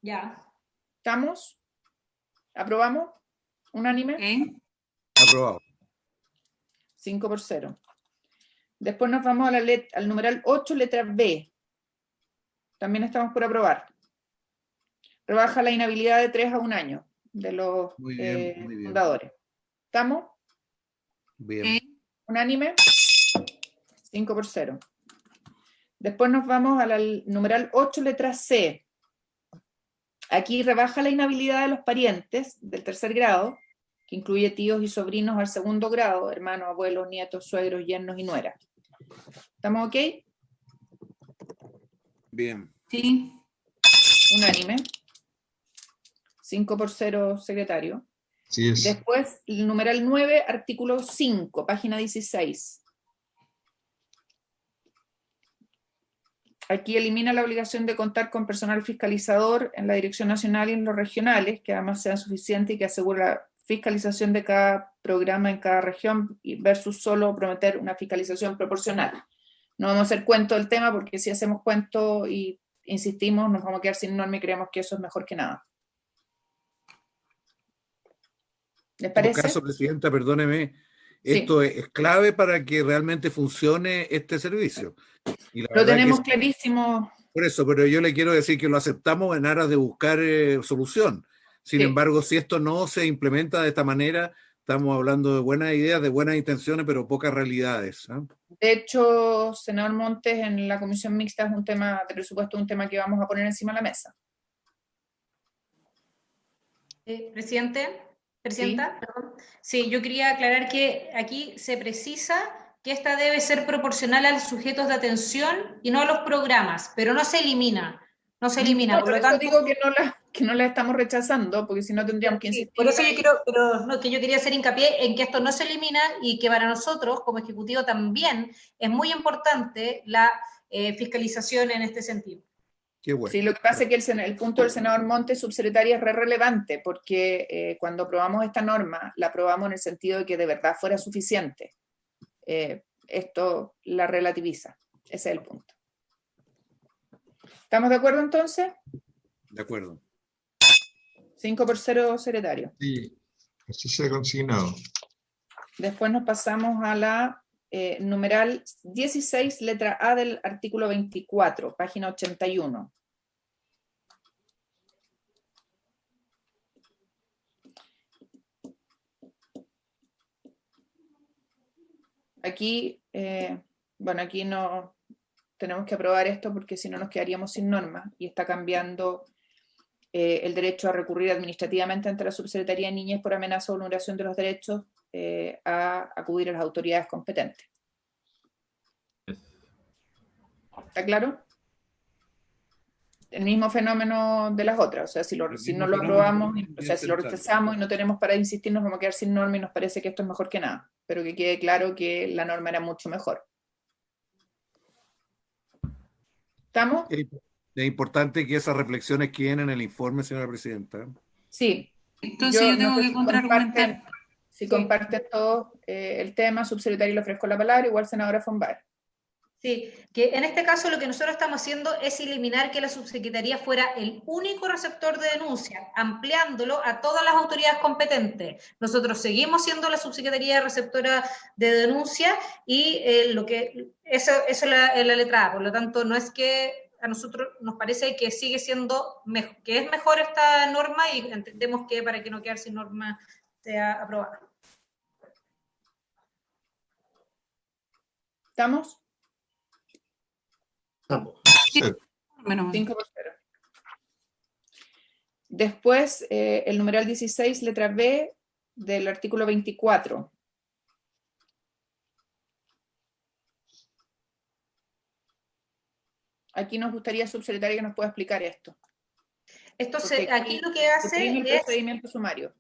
Ya. ¿Estamos? ¿Aprobamos? ¿Unánime? ¿Sí? Aprobado. 5-0. Después nos vamos a al numeral 8, letra B. También estamos por aprobar. Rebaja la inhabilidad de 3 a 1 año de los Muy bien, muy bien. fundadores. ¿Estamos? Bien. ¿Sí? ¿Unánime? 5-0. Después nos vamos al numeral 8, letra C. Aquí rebaja la inhabilidad de los parientes del 3er grado, que incluye tíos y sobrinos al 2º grado, hermanos, abuelos, nietos, suegros, yernos y nueras. ¿Estamos ok? Bien. Sí. Unánime. 5-0, secretario. Sí es. Después, el numeral 9, artículo 5, página 16. Aquí elimina la obligación de contar con personal fiscalizador en la Dirección Nacional y en los regionales, que además sean suficientes y que asegure la fiscalización de cada programa en cada región versus solo prometer una fiscalización proporcional. No vamos a hacer cuento del tema porque si hacemos cuento y insistimos nos vamos a quedar sin norma y creemos que eso es mejor que nada. ¿Les En parece? todo caso, Presidenta, perdóneme, esto es clave para que realmente funcione este servicio. Y la Lo verdad tenemos que clarísimo. por eso, pero yo le quiero decir que lo aceptamos en aras de buscar solución. Sin Sí. embargo, si esto no se implementa de esta manera, estamos hablando de buenas ideas, de buenas intenciones, pero pocas realidades. De hecho, senador Montes, en la comisión mixta es un tema de presupuesto, un tema que vamos a poner encima de la mesa. Presidenta, perdón. Sí, yo quería aclarar que aquí se precisa que esta debe ser proporcional a los sujetos de atención y no a los programas, pero no se elimina. no se elimina. No, por por lo eso tanto, digo que no la estamos rechazando, porque si no tendríamos que sí, insistir. por eso yo quiero, pero no, que yo quería hacer hincapié en que esto no se elimina y que para nosotros, como Ejecutivo, también es muy importante la fiscalización en este sentido. Qué bueno. Sí, lo que pasa es que el punto del senador Montes, subsecretaria, es relevante, porque cuando aprobamos esta norma, la aprobamos en el sentido de que de verdad fuera suficiente. Esto la relativiza. Ese es el punto. ¿Estamos de acuerdo entonces? De acuerdo. 5-0, secretario. Sí, así se ha consignado. Después nos pasamos a la numeral 16, letra A del artículo 24, página 81. Aquí, bueno, aquí no tenemos que aprobar esto porque si no nos quedaríamos sin norma y está cambiando el derecho a recurrir administrativamente ante la Subsecretaría de Niñez por amenaza o vulneración de los derechos a acudir a las autoridades competentes. ¿Está claro? El mismo fenómeno de las otras, o sea, si no lo aprobamos, o sea, si lo rechazamos y no tenemos para insistir, nos vamos a quedar sin norma y nos parece que esto es mejor que nada, pero que quede claro que la norma era mucho mejor. ¿Estamos? Es importante que esas reflexiones queden en el informe, señora presidenta. Sí. Entonces yo tengo que contraargumentar. Si comparten todos el tema, subsecretario, le ofrezco la palabra, igual senadora Fombal. Sí, que en este caso lo que nosotros estamos haciendo es eliminar que la subsecretaría fuera el único receptor de denuncia, ampliándolo a todas las autoridades competentes. Nosotros seguimos siendo la subsecretaría receptora de denuncia y eso es la letra A. Por lo tanto, no es que a nosotros nos parece que sigue siendo, que es mejor esta norma y entendemos que para que no quede sin norma sea aprobada. ¿Estamos? Vamos. Sí. 5-0. Después, el numeral 16, letra B, del artículo 24. Aquí nos gustaría, subsecretario, que nos pueda explicar esto. Aquí lo que hace el procedimiento sumario.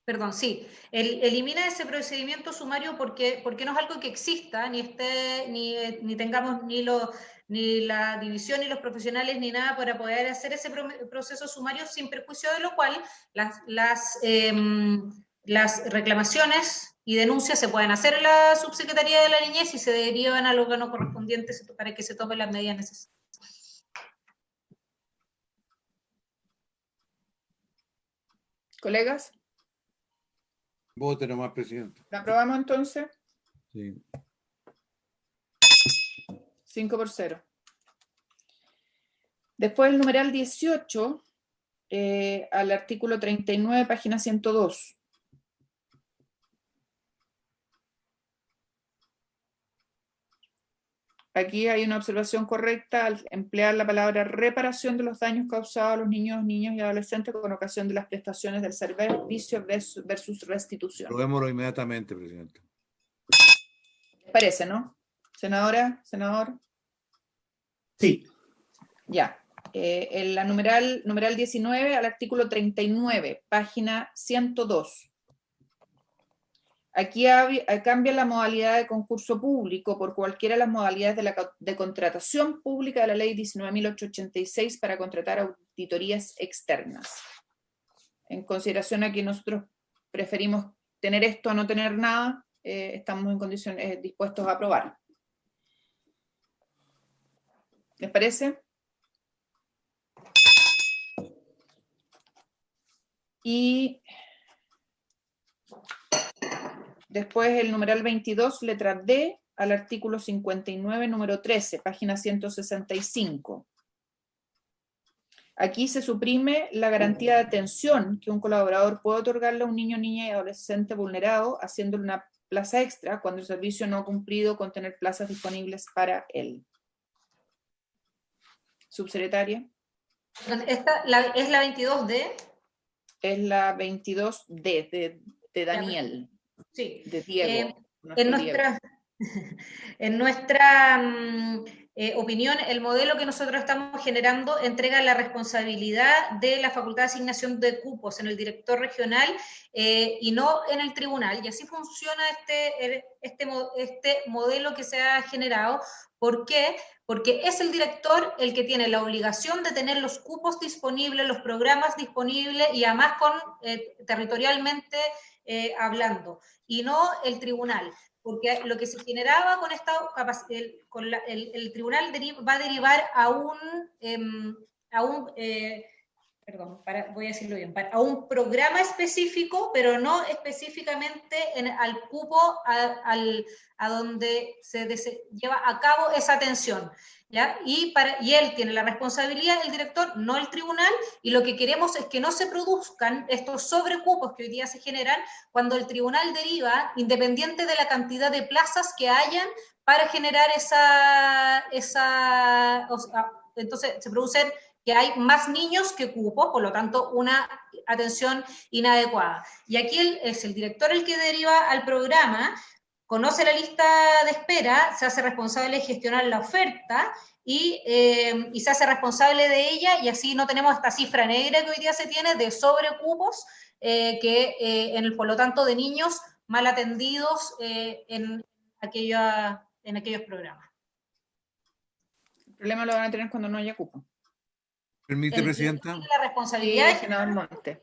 Perdón, sí. Elimina ese procedimiento sumario porque no es algo que exista, ni tengamos ni la división, ni los profesionales, ni nada para poder hacer ese proceso sumario, sin perjuicio de lo cual las reclamaciones y denuncias se pueden hacer en la Subsecretaría de la Niñez y se derivan al órgano correspondiente para que se tomen las medidas necesarias. ¿Colegas? Vote nomás, presidente. ¿La aprobamos entonces? Sí. 5-0. Después el numeral 18, al artículo 39, página 102. Aquí hay una observación correcta al emplear la palabra reparación de los daños causados a los niños y adolescentes con ocasión de las prestaciones del servicio versus restitución. Probémoslo inmediatamente, presidente. Parece, ¿no? Senadora, senador. Sí. Ya. La numeral 19 al artículo 39, página 102. Aquí cambia la modalidad de concurso público por cualquiera de las modalidades de contratación pública de la ley 19.886 para contratar auditorías externas. En consideración a que nosotros preferimos tener esto a no tener nada, estamos en condiciones dispuestos a aprobarlo. ¿Les parece? Y después el numeral 22, letra D, al artículo 59, número 13, página 165. Aquí se suprime la garantía de atención que un colaborador puede otorgarle a un niño, niña y adolescente vulnerado, haciéndole una plaza extra cuando el servicio no ha cumplido con tener plazas disponibles para él. Subsecretaria. ¿Esta es la 22D? Es la 22D, de Daniel. Sí. De Diego. En nuestra opinión, el modelo que nosotros estamos generando entrega la responsabilidad de la facultad de asignación de cupos en el director regional y no en el tribunal. Y así funciona este modelo que se ha generado. ¿Por qué? Porque es el director el que tiene la obligación de tener los cupos disponibles, los programas disponibles y además territorialmente hablando, y no el tribunal. Porque lo que se generaba con esta capacidad, el tribunal va a derivar voy a decirlo bien, a un programa específico, pero no específicamente al cupo a donde se lleva a cabo esa atención, ¿ya? Y él tiene la responsabilidad, el director, no el tribunal, y lo que queremos es que no se produzcan estos sobrecupos que hoy día se generan cuando el tribunal deriva, independiente de la cantidad de plazas que hayan para generar entonces se producen que hay más niños que cupos, por lo tanto una atención inadecuada. Y aquí es el director el que deriva al programa, conoce la lista de espera, se hace responsable de gestionar la oferta y se hace responsable de ella, y así no tenemos esta cifra negra que hoy día se tiene de sobrecupos, por lo tanto de niños mal atendidos en aquellos programas. El problema lo van a tener cuando no haya cupo. ¿Permite, Presidenta? La responsabilidad Sí, senador Monte.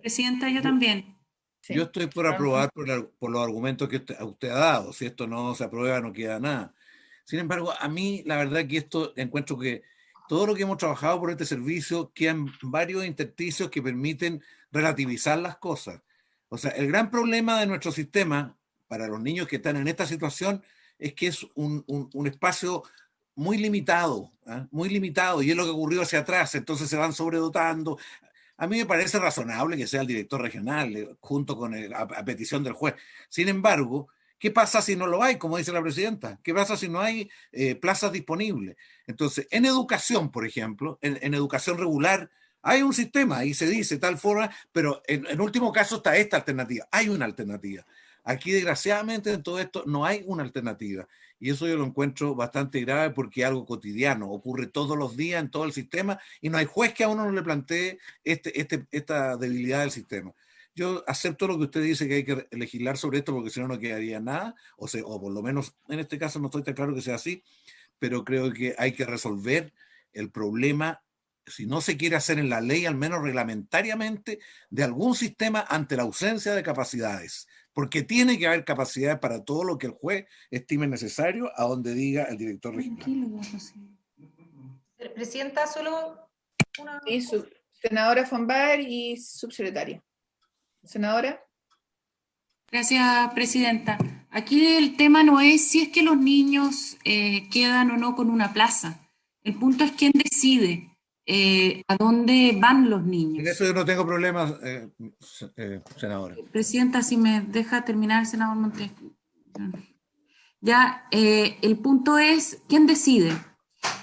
Presidenta, yo también. Sí. Yo estoy por aprobar por los argumentos que usted ha dado. Si esto no se aprueba, no queda nada. Sin embargo, a mí la verdad que encuentro que todo lo que hemos trabajado por este servicio quedan varios intersticios que permiten relativizar las cosas. O sea, el gran problema de nuestro sistema para los niños que están en esta situación es que es un espacio muy limitado, y es lo que ocurrió hacia atrás, entonces se van sobredotando. A mí me parece razonable que sea el director regional, junto con a petición del juez. Sin embargo, ¿qué pasa si no lo hay, como dice la presidenta? ¿Qué pasa si no hay plazas disponibles? Entonces, en educación, por ejemplo, en educación regular, hay un sistema, y se dice tal forma, pero en último caso está esta alternativa. Hay una alternativa. Aquí, desgraciadamente, en todo esto no hay una alternativa. Y eso yo lo encuentro bastante grave porque es algo cotidiano, ocurre todos los días en todo el sistema y no hay juez que a uno no le plantee esta debilidad del sistema. Yo acepto lo que usted dice, que hay que legislar sobre esto porque si no, no quedaría nada, o por lo menos en este caso no estoy tan claro que sea así, pero creo que hay que resolver el problema, si no se quiere hacer en la ley, al menos reglamentariamente, de algún sistema ante la ausencia de capacidades. Porque tiene que haber capacidad para todo lo que el juez estime necesario, a donde diga el director regional. Presidenta, solo una... Sí, senadora Fonbar y subsecretaria. Senadora. Gracias, Presidenta. Aquí el tema no es si es que los niños quedan o no con una plaza. El punto es quién decide a dónde van los niños. En eso yo no tengo problemas, senadora. Presidenta, si me deja terminar, senador Montes. Ya, el punto es quién decide.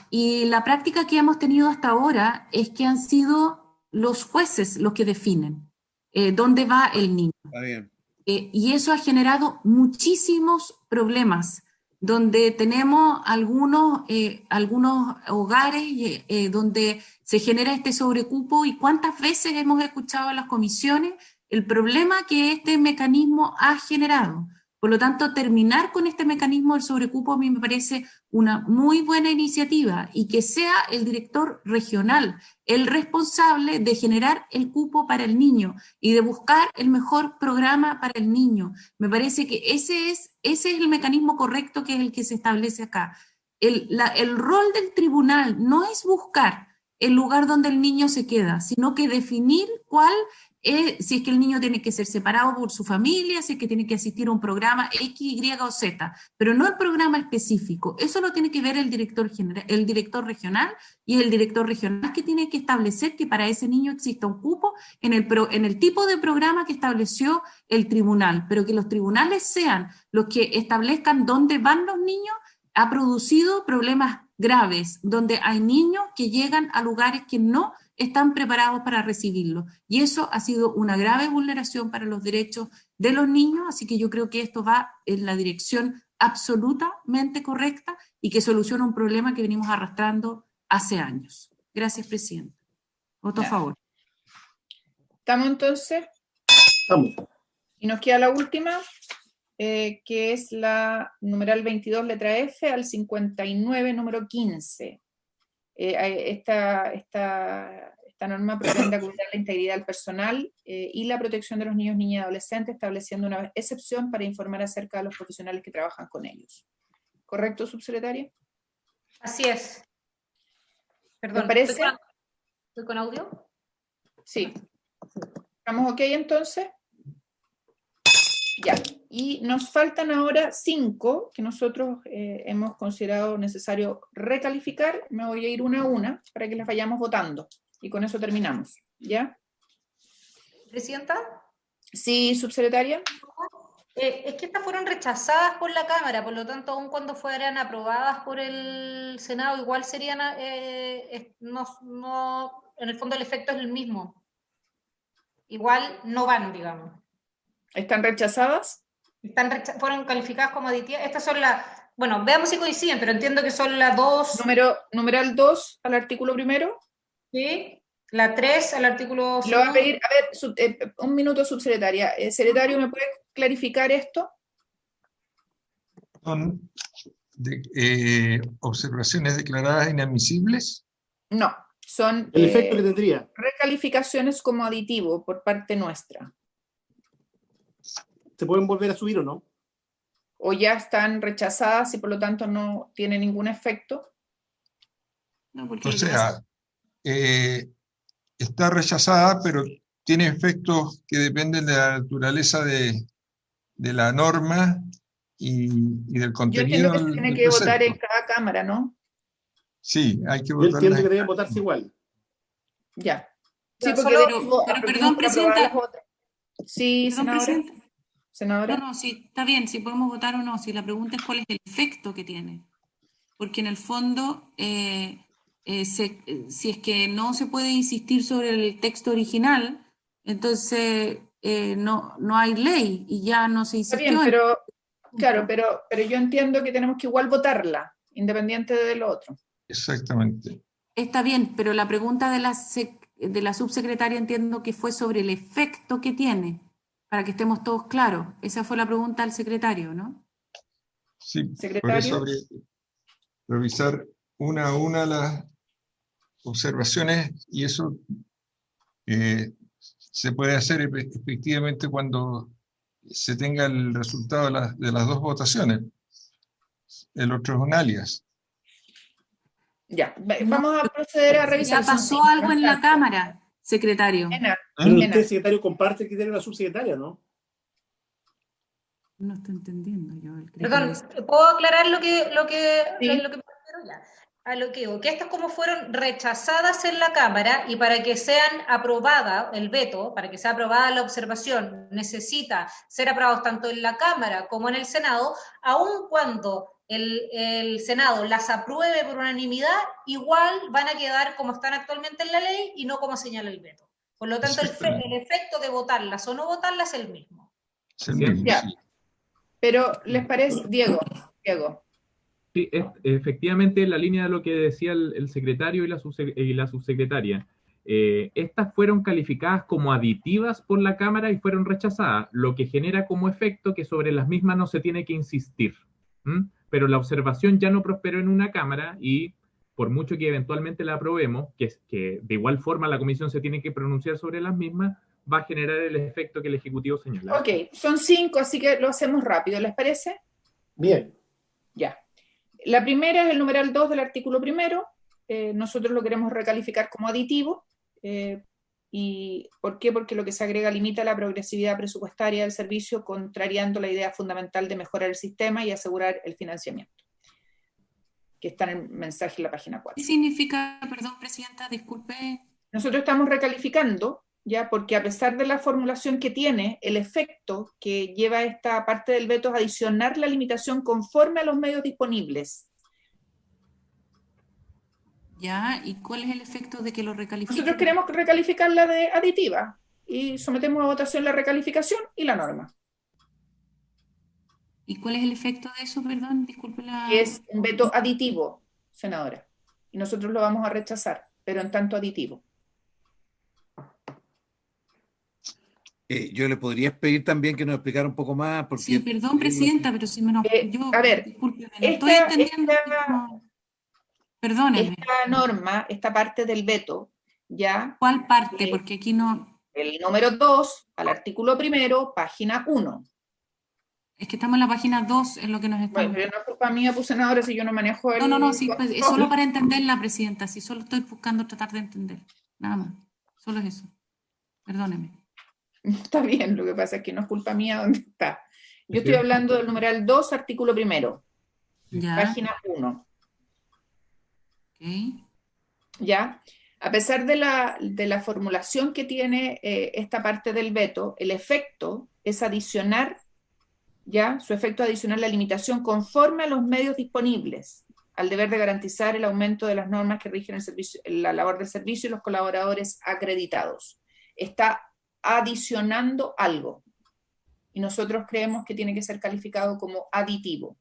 Y la práctica que hemos tenido hasta ahora es que han sido los jueces los que definen dónde va el niño. Está bien. Y eso ha generado muchísimos problemas, donde tenemos algunos hogares donde se genera este sobrecupo, y cuántas veces hemos escuchado en las comisiones el problema que este mecanismo ha generado. Por lo tanto, terminar con este mecanismo del sobrecupo a mí me parece una muy buena iniciativa, y que sea el director regional el responsable de generar el cupo para el niño y de buscar el mejor programa para el niño. Me parece que ese es el mecanismo correcto, que es el que se establece acá. El rol del tribunal no es buscar el lugar donde el niño se queda, sino que definir si es que el niño tiene que ser separado por su familia, si es que tiene que asistir a un programa X, Y o Z, pero no el programa específico. Eso lo tiene que ver el director regional, y el director regional que tiene que establecer que para ese niño exista un cupo en el tipo de programa que estableció el tribunal, pero que los tribunales sean los que establezcan dónde van los niños. Ha producido problemas graves, donde hay niños que llegan a lugares que no están preparados para recibirlo. Y eso ha sido una grave vulneración para los derechos de los niños, así que yo creo que esto va en la dirección absolutamente correcta, y que soluciona un problema que venimos arrastrando hace años. Gracias, Presidenta. Voto a favor. ¿Estamos entonces? Estamos. Y nos queda la última, que es la numeral 22, letra F, al 59, número 15. Esta norma pretende cuidar la integridad del personal y la protección de los niños, niñas y adolescentes, estableciendo una excepción para informar acerca de los profesionales que trabajan con ellos. ¿Correcto, subsecretaria? Así es. Perdón, ¿Me parece? ¿Estoy con audio? Sí. ¿Estamos ok entonces? Ya. Y nos faltan ahora 5 que nosotros hemos considerado necesario recalificar. Me voy a ir una a una para que las vayamos votando. Y con eso terminamos. ¿Ya? ¿Presidenta? Sí, subsecretaria. Es que estas fueron rechazadas por la Cámara, por lo tanto, aun cuando fueran aprobadas por el Senado, igual serían, en el fondo el efecto es el mismo. Igual no van, digamos. ¿Están rechazadas? Fueron calificadas como aditivas. Estas son las, bueno, veamos si coinciden, pero entiendo que son las 2. Numeral 2 al artículo 1. Sí, la 3 al artículo 2. Lo voy a pedir, a ver, un minuto, subsecretaria. Secretario, ¿me puede clarificar esto? ¿Son observaciones declaradas inadmisibles? No, son El efecto que tendría. recalificaciones como aditivo por parte nuestra. ¿Se pueden volver a subir o no? O ya están rechazadas y por lo tanto no tienen ningún efecto. No, porque O sea, está rechazada, pero tiene efectos que dependen de la naturaleza de la norma y del Yo contenido entiendo que se tiene del que votar en precepto. cada cámara, ¿no? Sí, hay que Yo votarlas entiendo que en deben cada votarse igual. Ya. Sí, Ya, porque solo- pero perdón, Presidenta. las otras. Sí, Perdón, senadora. Presidenta. Senadora. No, sí, está bien, si podemos votar o no. Si la pregunta es cuál es el efecto que tiene. Porque en el fondo, si es que no se puede insistir sobre el texto original, entonces no hay ley y ya no se Está insistió. bien, pero claro, pero yo entiendo que tenemos que igual votarla, independiente de lo otro. Exactamente. Está bien, pero la pregunta de la subsecretaria entiendo que fue sobre el efecto que tiene, para que estemos todos claros. Esa fue la pregunta al secretario, ¿no? Sí, por Secretario. eso habría que revisar una a una las observaciones y eso se puede hacer efectivamente cuando se tenga el resultado de las dos votaciones. El otro es un alias. Ya, vamos a proceder a revisar. Ya pasó algo en la Cámara, secretario. Pero usted, secretario, comparte el criterio de la subsecretaria, ¿no? No estoy entendiendo yo el criterio. Perdón, ¿puedo aclarar lo que Sí. me refiero ya? A lo que digo, que estas como fueron rechazadas en la Cámara y para que sean aprobada el veto, para que sea aprobada la observación, necesita ser aprobados tanto en la Cámara como en el Senado, aun cuando el Senado las apruebe por unanimidad, igual van a quedar como están actualmente en la ley y no como señala el veto. Por lo tanto, el efecto de votarlas o no votarlas es el mismo. Es el mismo, Ya. sí. Pero, ¿les parece? Diego. Sí, efectivamente, en la línea de lo que decía el secretario y la subsecretaria, estas fueron calificadas como aditivas por la Cámara y fueron rechazadas, lo que genera como efecto que sobre las mismas no se tiene que insistir. Pero la observación ya no prosperó en una Cámara y por mucho que eventualmente la aprobemos, que de igual forma la Comisión se tiene que pronunciar sobre las mismas, va a generar el efecto que el Ejecutivo señala. Ok, son 5, así que lo hacemos rápido, ¿les parece? Bien. Ya. La primera es el numeral 2 del artículo 1. Nosotros lo queremos recalificar como aditivo. ¿Y por qué? Porque lo que se agrega limita la progresividad presupuestaria del servicio, contrariando la idea fundamental de mejorar el sistema y asegurar el financiamiento, que está en el mensaje en la página 4. ¿Qué significa, perdón, Presidenta, disculpe? Nosotros estamos recalificando, ya, porque a pesar de la formulación que tiene, el efecto que lleva esta parte del veto es adicionar la limitación conforme a los medios disponibles. Ya, ¿y cuál es el efecto de que lo recalifiquen? Nosotros queremos recalificarla de aditiva y sometemos a votación la recalificación y la norma. ¿Y cuál es el efecto de eso? Perdón, disculpe la... Que es un veto aditivo, senadora. Y nosotros lo vamos a rechazar, pero en tanto aditivo. Yo le podría pedir también que nos explicara un poco más, Sí, porque perdón, presidenta, pero si me no, yo, A ver, discúlpeme, no estoy entendiendo. Perdóneme. Esta norma, esta parte del veto, ya. ¿Cuál parte? Porque aquí no... El número 2, al artículo 1, página 1. Es que estamos en la página 2, es lo que nos estamos... Bueno, pero no es culpa mía, pues senadora, si yo no manejo el... No, sí, pues, es solo para entenderla, presidenta, si solo estoy buscando tratar de entender, nada más, solo es eso, perdóneme. Está bien, lo que pasa es que no es culpa mía dónde está. Yo estoy hablando del numeral 2, artículo 1, Ya. página 1. Ok. ¿Ya? A pesar de la formulación que tiene esta parte del veto, el efecto es adicionar, ¿ya? Su efecto adicional la limitación conforme a los medios disponibles, al deber de garantizar el aumento de las normas que rigen el servicio, la labor del servicio y los colaboradores acreditados. Está adicionando algo. Y nosotros creemos que tiene que ser calificado como aditivo.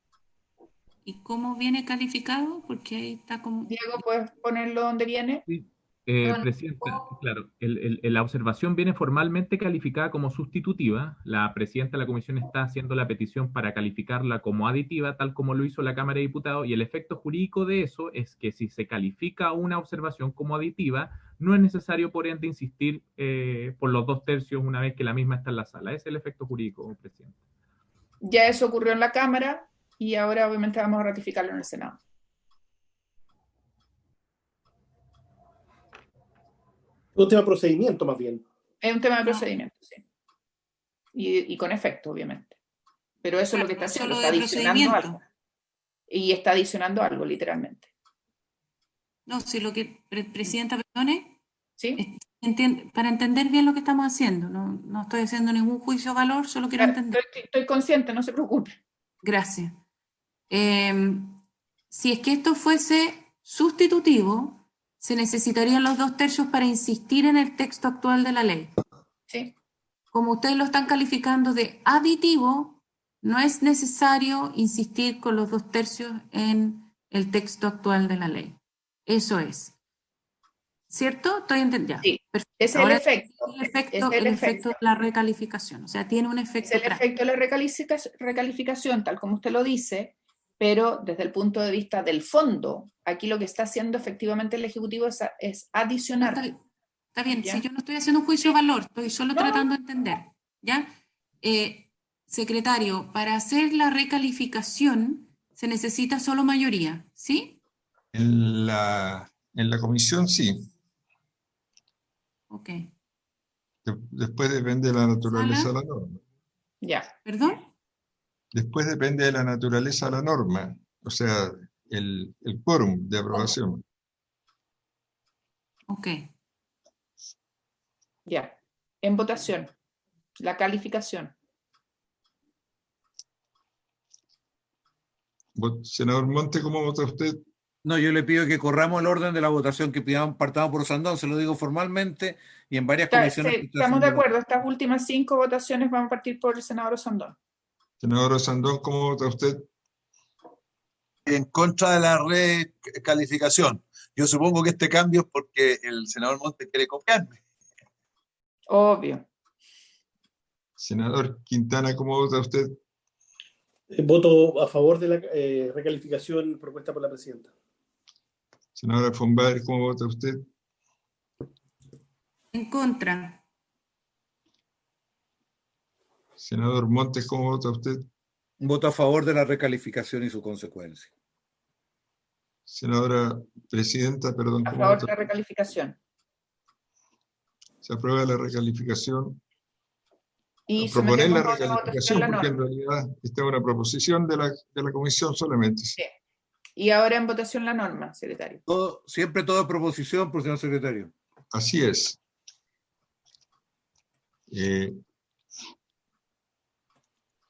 ¿Y cómo viene calificado? Porque ahí está como... Diego, ¿puedes ponerlo donde viene? Sí. Presidenta, claro, la observación viene formalmente calificada como sustitutiva. La presidenta de la comisión está haciendo la petición para calificarla como aditiva, tal como lo hizo la Cámara de Diputados, y el efecto jurídico de eso es que si se califica una observación como aditiva, no es necesario, por ende, insistir por los 2/3 una vez que la misma está en la sala. Ese es el efecto jurídico, presidente. Ya eso ocurrió en la Cámara y ahora obviamente vamos a ratificarlo en el Senado. Un tema de procedimiento, más bien. Es un tema de procedimiento, sí. Y con efecto, obviamente. Pero eso es lo que está haciendo, está adicionando algo. Y está adicionando algo, literalmente. No, si lo que, presidenta, perdone, ¿sí? Para entender bien lo que estamos haciendo, no estoy haciendo ningún juicio de valor, solo quiero entender. Estoy consciente, no se preocupe. Gracias. Si es que esto fuese sustitutivo, se necesitarían los 2/3 para insistir en el texto actual de la ley. Sí. Como ustedes lo están calificando de aditivo, no es necesario insistir con los 2/3 en el texto actual de la ley. Eso es. ¿Cierto? Estoy entendiendo. Sí, es el efecto. El efecto de la recalificación. O sea, tiene un efecto. Es el efecto de la recalificación, tal como usted lo dice, pero desde el punto de vista del fondo, aquí lo que está haciendo efectivamente el Ejecutivo es adicionar. Está bien, si yo no estoy haciendo un juicio de valor, estoy solo tratando de entender. ¿Ya? Secretario, para hacer la recalificación se necesita solo mayoría, ¿sí? En la comisión sí. Ok. Después depende de la naturaleza de la norma. Ya. ¿Perdón? Después depende de la naturaleza de la norma, o sea, el quórum de aprobación. Ok. Ya. En votación, la calificación. Senador Monte, ¿cómo vota usted? No, yo le pido que corramos el orden de la votación, que partamos por Osandón, se lo digo formalmente, y en varias comisiones. Sí, estamos de acuerdo, estas últimas 5 votaciones van a partir por el senador Osandón. Senador Osandón, ¿cómo vota usted? En contra de la recalificación. Yo supongo que este cambio es porque el senador Monte quiere copiarme. Obvio. Senador Quintana, ¿cómo vota usted? Voto a favor de la recalificación propuesta por la presidenta. Senadora Fonbaer, ¿cómo vota usted? En contra. Senador Montes, ¿cómo vota usted? Voto a favor de la recalificación y su consecuencia. Senadora Presidenta, perdón. A favor de la recalificación. Se aprueba la recalificación. Y proponer la recalificación, porque en realidad esta es una proposición de la comisión solamente. Sí. Y ahora en votación la norma, secretario. Siempre todo es proposición, por señor secretario. Así es.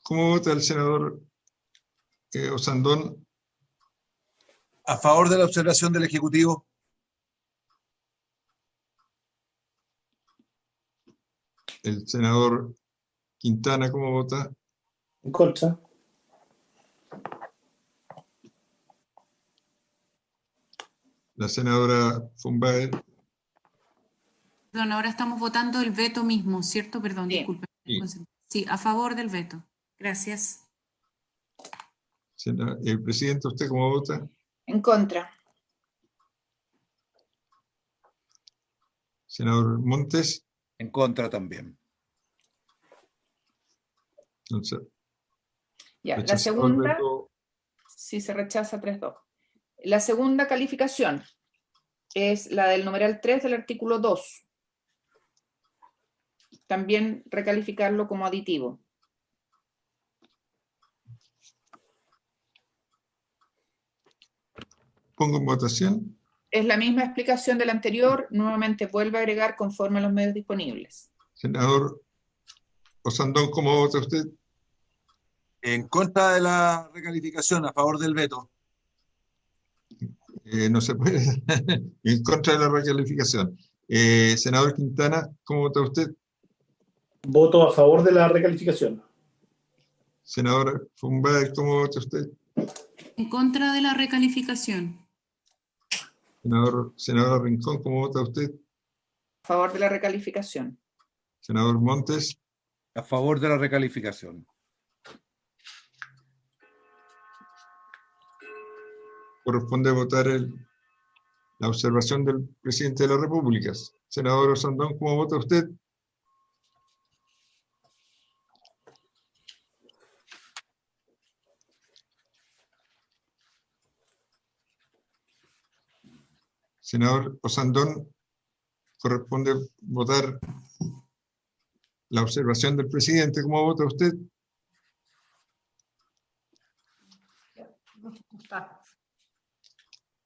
¿Cómo vota el senador Osandón? A favor de la observación del Ejecutivo. El senador Quintana, ¿cómo vota? En contra. La senadora Fumbaer. Perdón, ahora estamos votando el veto mismo, ¿cierto? Perdón, Sí. disculpe. Sí. Sí, a favor del veto. Gracias. Presidente, ¿usted cómo vota? En contra. Senador Montes. En contra también. Entonces, Ya, la rechazado el segunda, veto. sí se rechaza 3-2. La segunda calificación es la del numeral 3 del artículo 2. También recalificarlo como aditivo. Pongo en votación. Es la misma explicación del anterior, nuevamente vuelve a agregar conforme a los medios disponibles. Senador Osandón, ¿cómo vota usted? En contra de la recalificación, a favor del veto. No se puede. En contra de la recalificación. Senador Quintana, ¿cómo vota usted? Voto a favor de la recalificación. Senador Fumbaer, ¿cómo vota usted? En contra de la recalificación. Senadora Rincón, ¿cómo vota usted? A favor de la recalificación. Senador Montes. A favor de la recalificación. Corresponde votar la observación del presidente de la República. Senador Osandón, ¿cómo vota usted? Senador Osandón, corresponde votar la observación del presidente. ¿Cómo vota usted?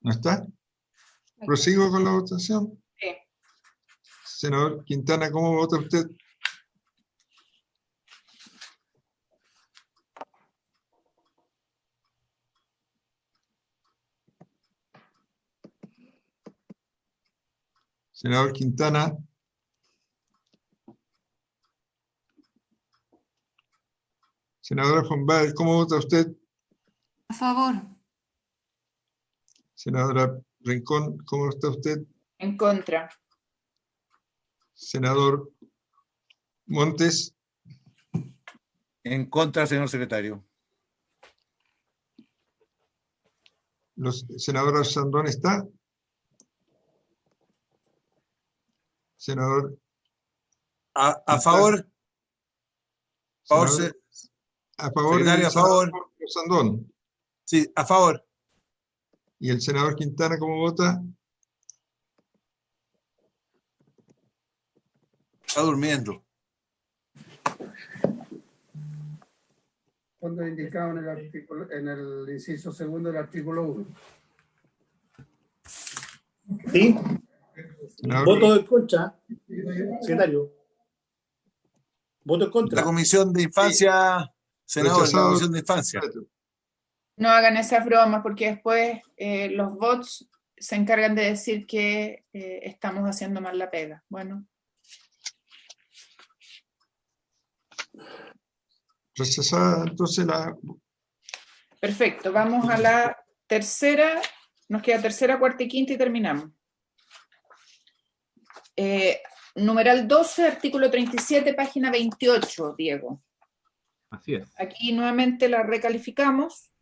¿No está? ¿Prosigo con la votación? Sí. Senador Quintana, ¿cómo vota usted? Senador Quintana. Senadora Fumbaer, ¿cómo vota usted? A favor. Senadora Rincón, ¿cómo está usted? En contra. Senador Montes. En contra, señor secretario. Senadora Sandón, ¿está? Senador. A favor. Senador, a favor. Secretario, a favor. Sandón. Sí, a favor. ¿Y el senador Quintana cómo vota? Está durmiendo. Cuando indicado en el artículo, en el inciso segundo del artículo 1. Sí. Senador. Voto en contra, secretario. Voto en contra. La Comisión de Infancia, senador, Rechazado. la Comisión de Infancia. No hagan esas bromas porque después los bots se encargan de decir que estamos haciendo mal la pega. Bueno. Rechazada entonces la... Perfecto, vamos a la tercera, nos queda tercera, cuarta y quinta y terminamos. Numeral 12, artículo 37, página 28, Diego. Así es. Aquí nuevamente la recalificamos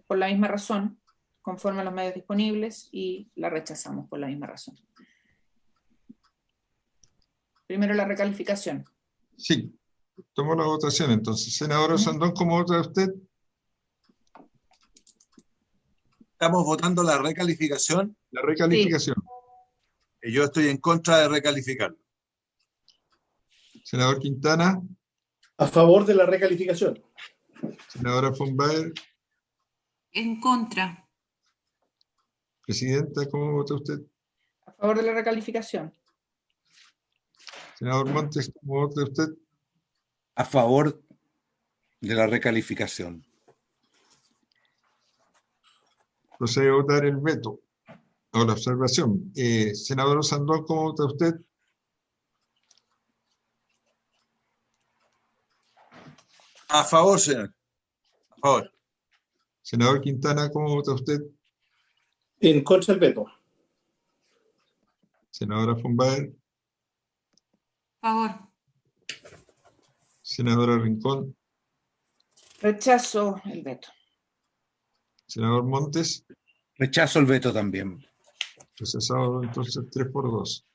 por la misma razón, conforme a los medios disponibles, y la rechazamos por la misma razón. Primero la recalificación. Sí, tomo la votación entonces. Senador Sandón, ¿cómo vota usted? Estamos votando la recalificación. La recalificación. Y yo estoy en contra de recalificarlo. Senador Quintana. A favor de la recalificación. Senadora Fumbaer. En contra. Presidenta, ¿cómo vota usted? A favor de la recalificación. Senador Montes, ¿cómo vota usted? A favor de la recalificación. Procede a votar el veto o la observación. Senador Sandón, ¿cómo vota usted? A favor, señor. A favor. Senador Quintana, ¿cómo vota usted? En contra del veto. Senadora von Baer, Favor. senadora Rincón, Rechazo el veto. senador Montes, Rechazo el veto también. rechazado entonces 3-2.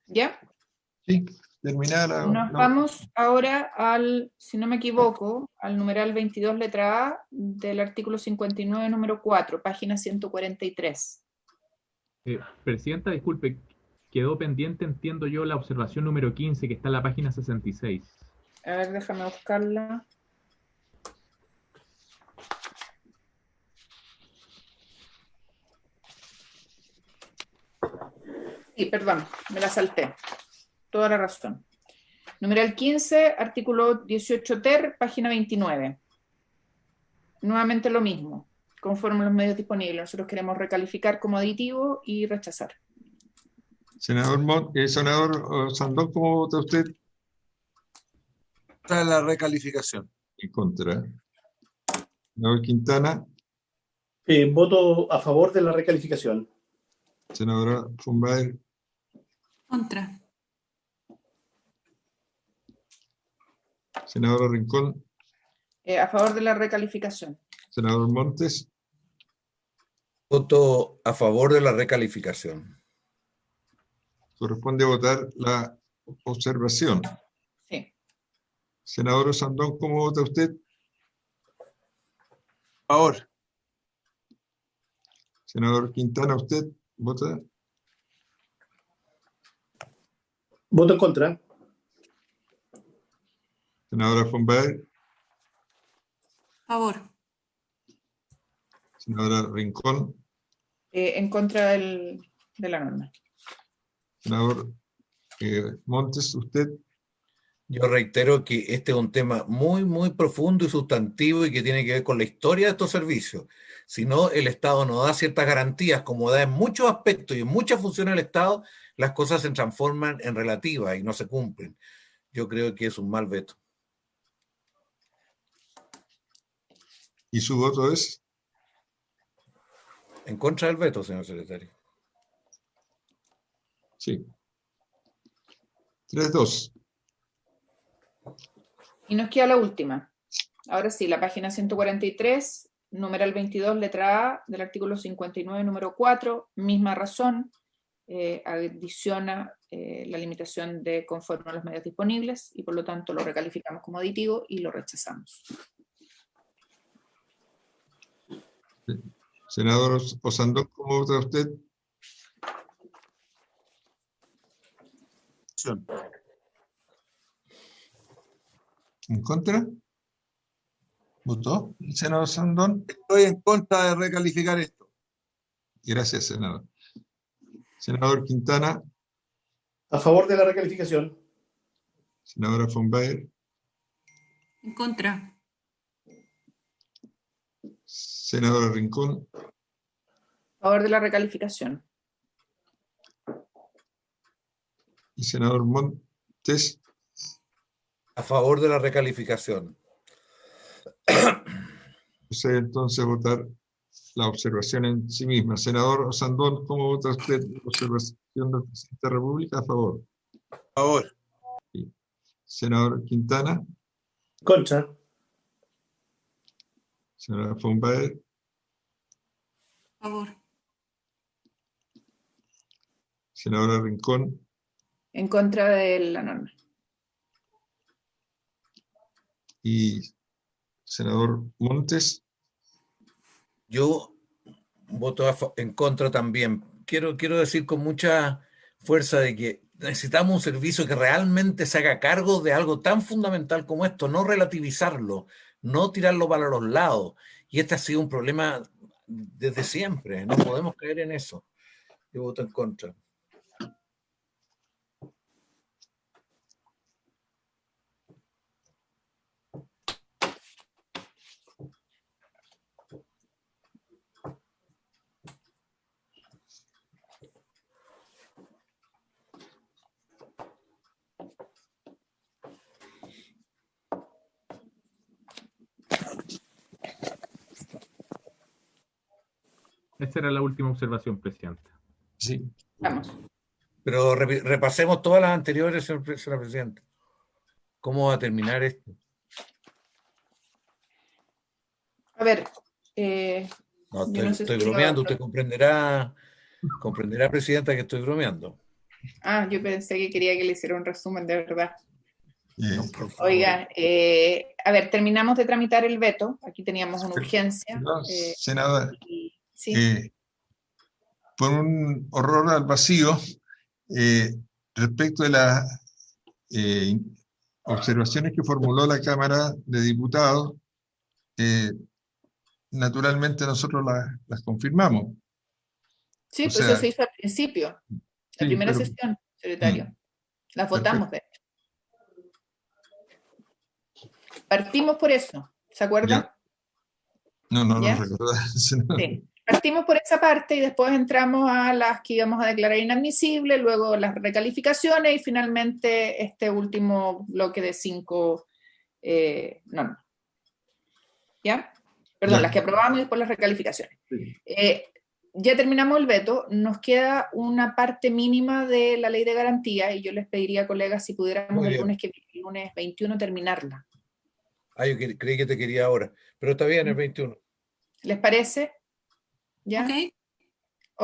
¿Ya? Sí, terminada Nos vamos ahora al, si no me equivoco, al numeral 22, letra A, del artículo 59, número 4, página 143. Presidenta, disculpe, quedó pendiente, entiendo yo, la observación número 15, que está en la página 66. A ver, déjame buscarla. Sí, perdón, me la salté. Toda la razón. Numeral 15, artículo 18 ter, página 29. Nuevamente lo mismo, conforme a los medios disponibles. Nosotros queremos recalificar como aditivo y rechazar. Senador Sandón, ¿cómo vota usted? Para la recalificación. En contra. Senador Quintana, Voto a favor de la recalificación. senadora von Baer, Contra. senadora Rincón, A favor de la recalificación. senador Montes, Voto a favor de la recalificación. corresponde votar la observación. Sí. Senador Sandón, ¿cómo vota usted? Por favor. Senador Quintana, ¿usted vota? Voto en contra. Senadora von Baer, Favor. senadora Rincón, En contra de la norma. senador Montes, ¿usted? Yo reitero que este es un tema muy, muy profundo y sustantivo y que tiene que ver con la historia de estos servicios. Si no, el Estado no da ciertas garantías, como da en muchos aspectos y en muchas funciones del Estado, las cosas se transforman en relativas y no se cumplen. Yo creo que es un mal veto. ¿Y su voto es? En contra del veto, señor secretario. Sí. 3-2. Y nos queda la última. Ahora sí, la página 143, numeral 22, letra A, del artículo 59, número 4, misma razón, adiciona la limitación de conforme a los medios disponibles y por lo tanto lo recalificamos como aditivo y lo rechazamos. Senador Osandón, ¿cómo vota usted? ¿En contra? ¿Votó el senador Sandón? Estoy en contra de recalificar esto. Gracias, senador. Senador Quintana, A favor de la recalificación. senadora von Baer, En contra. senadora Rincón, A favor de la recalificación. y senador Montes. A favor de la recalificación. Procede entonces a votar la observación en sí misma. Senador Osandón, ¿cómo vota usted la observación del presidente de la República? A favor. Por favor. Sí. Senador Quintana, Contra. senadora von Baer, Favor. senadora Rincón, En contra de la norma. y senador Montes. Yo voto en contra también. Quiero decir con mucha fuerza de que necesitamos un servicio que realmente se haga cargo de algo tan fundamental como esto, no relativizarlo, no tirarlo para los lados. Y este ha sido un problema desde siempre, no podemos caer en eso. Yo voto en contra. Esa era la última observación, Presidenta. Sí. Vamos. Pero repasemos todas las anteriores, señora Presidenta. ¿Cómo va a terminar esto? A ver, No, yo no sé estoy si bromeando, usted comprenderá, Presidenta, que estoy bromeando. yo pensé que quería que le hiciera un resumen de verdad. No, por favor. Oiga, a ver, terminamos de tramitar el veto. Aquí teníamos una urgencia. No, senadora, Sí. por un horror al vacío, respecto de las observaciones que formuló la Cámara de Diputados, naturalmente nosotros las confirmamos. Sí, O pues sea, eso se hizo al principio, la sí, primera pero- sesión, secretario. Las votamos, de hecho. Partimos por eso, ¿se acuerdan? Ya. No ¿Ya? recordaba. Sí. Partimos por esa parte y después entramos a las que íbamos a declarar inadmisibles, luego las recalificaciones y finalmente este último bloque de 5 no. ¿Ya? Perdón, Ya. las que aprobamos y después las recalificaciones. Ya terminamos el veto, nos queda una parte mínima de la ley de garantía y yo les pediría, colegas, si pudiéramos Muy el bien. lunes 21 terminarla. Yo creí que te quería ahora, pero está bien, el 21. ¿Les parece? ¿Ya? Ok.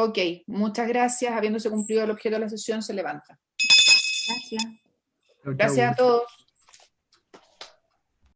Ok, muchas gracias. Habiéndose cumplido el objeto de la sesión, se levanta. Gracias. Chau, chau. Gracias a todos.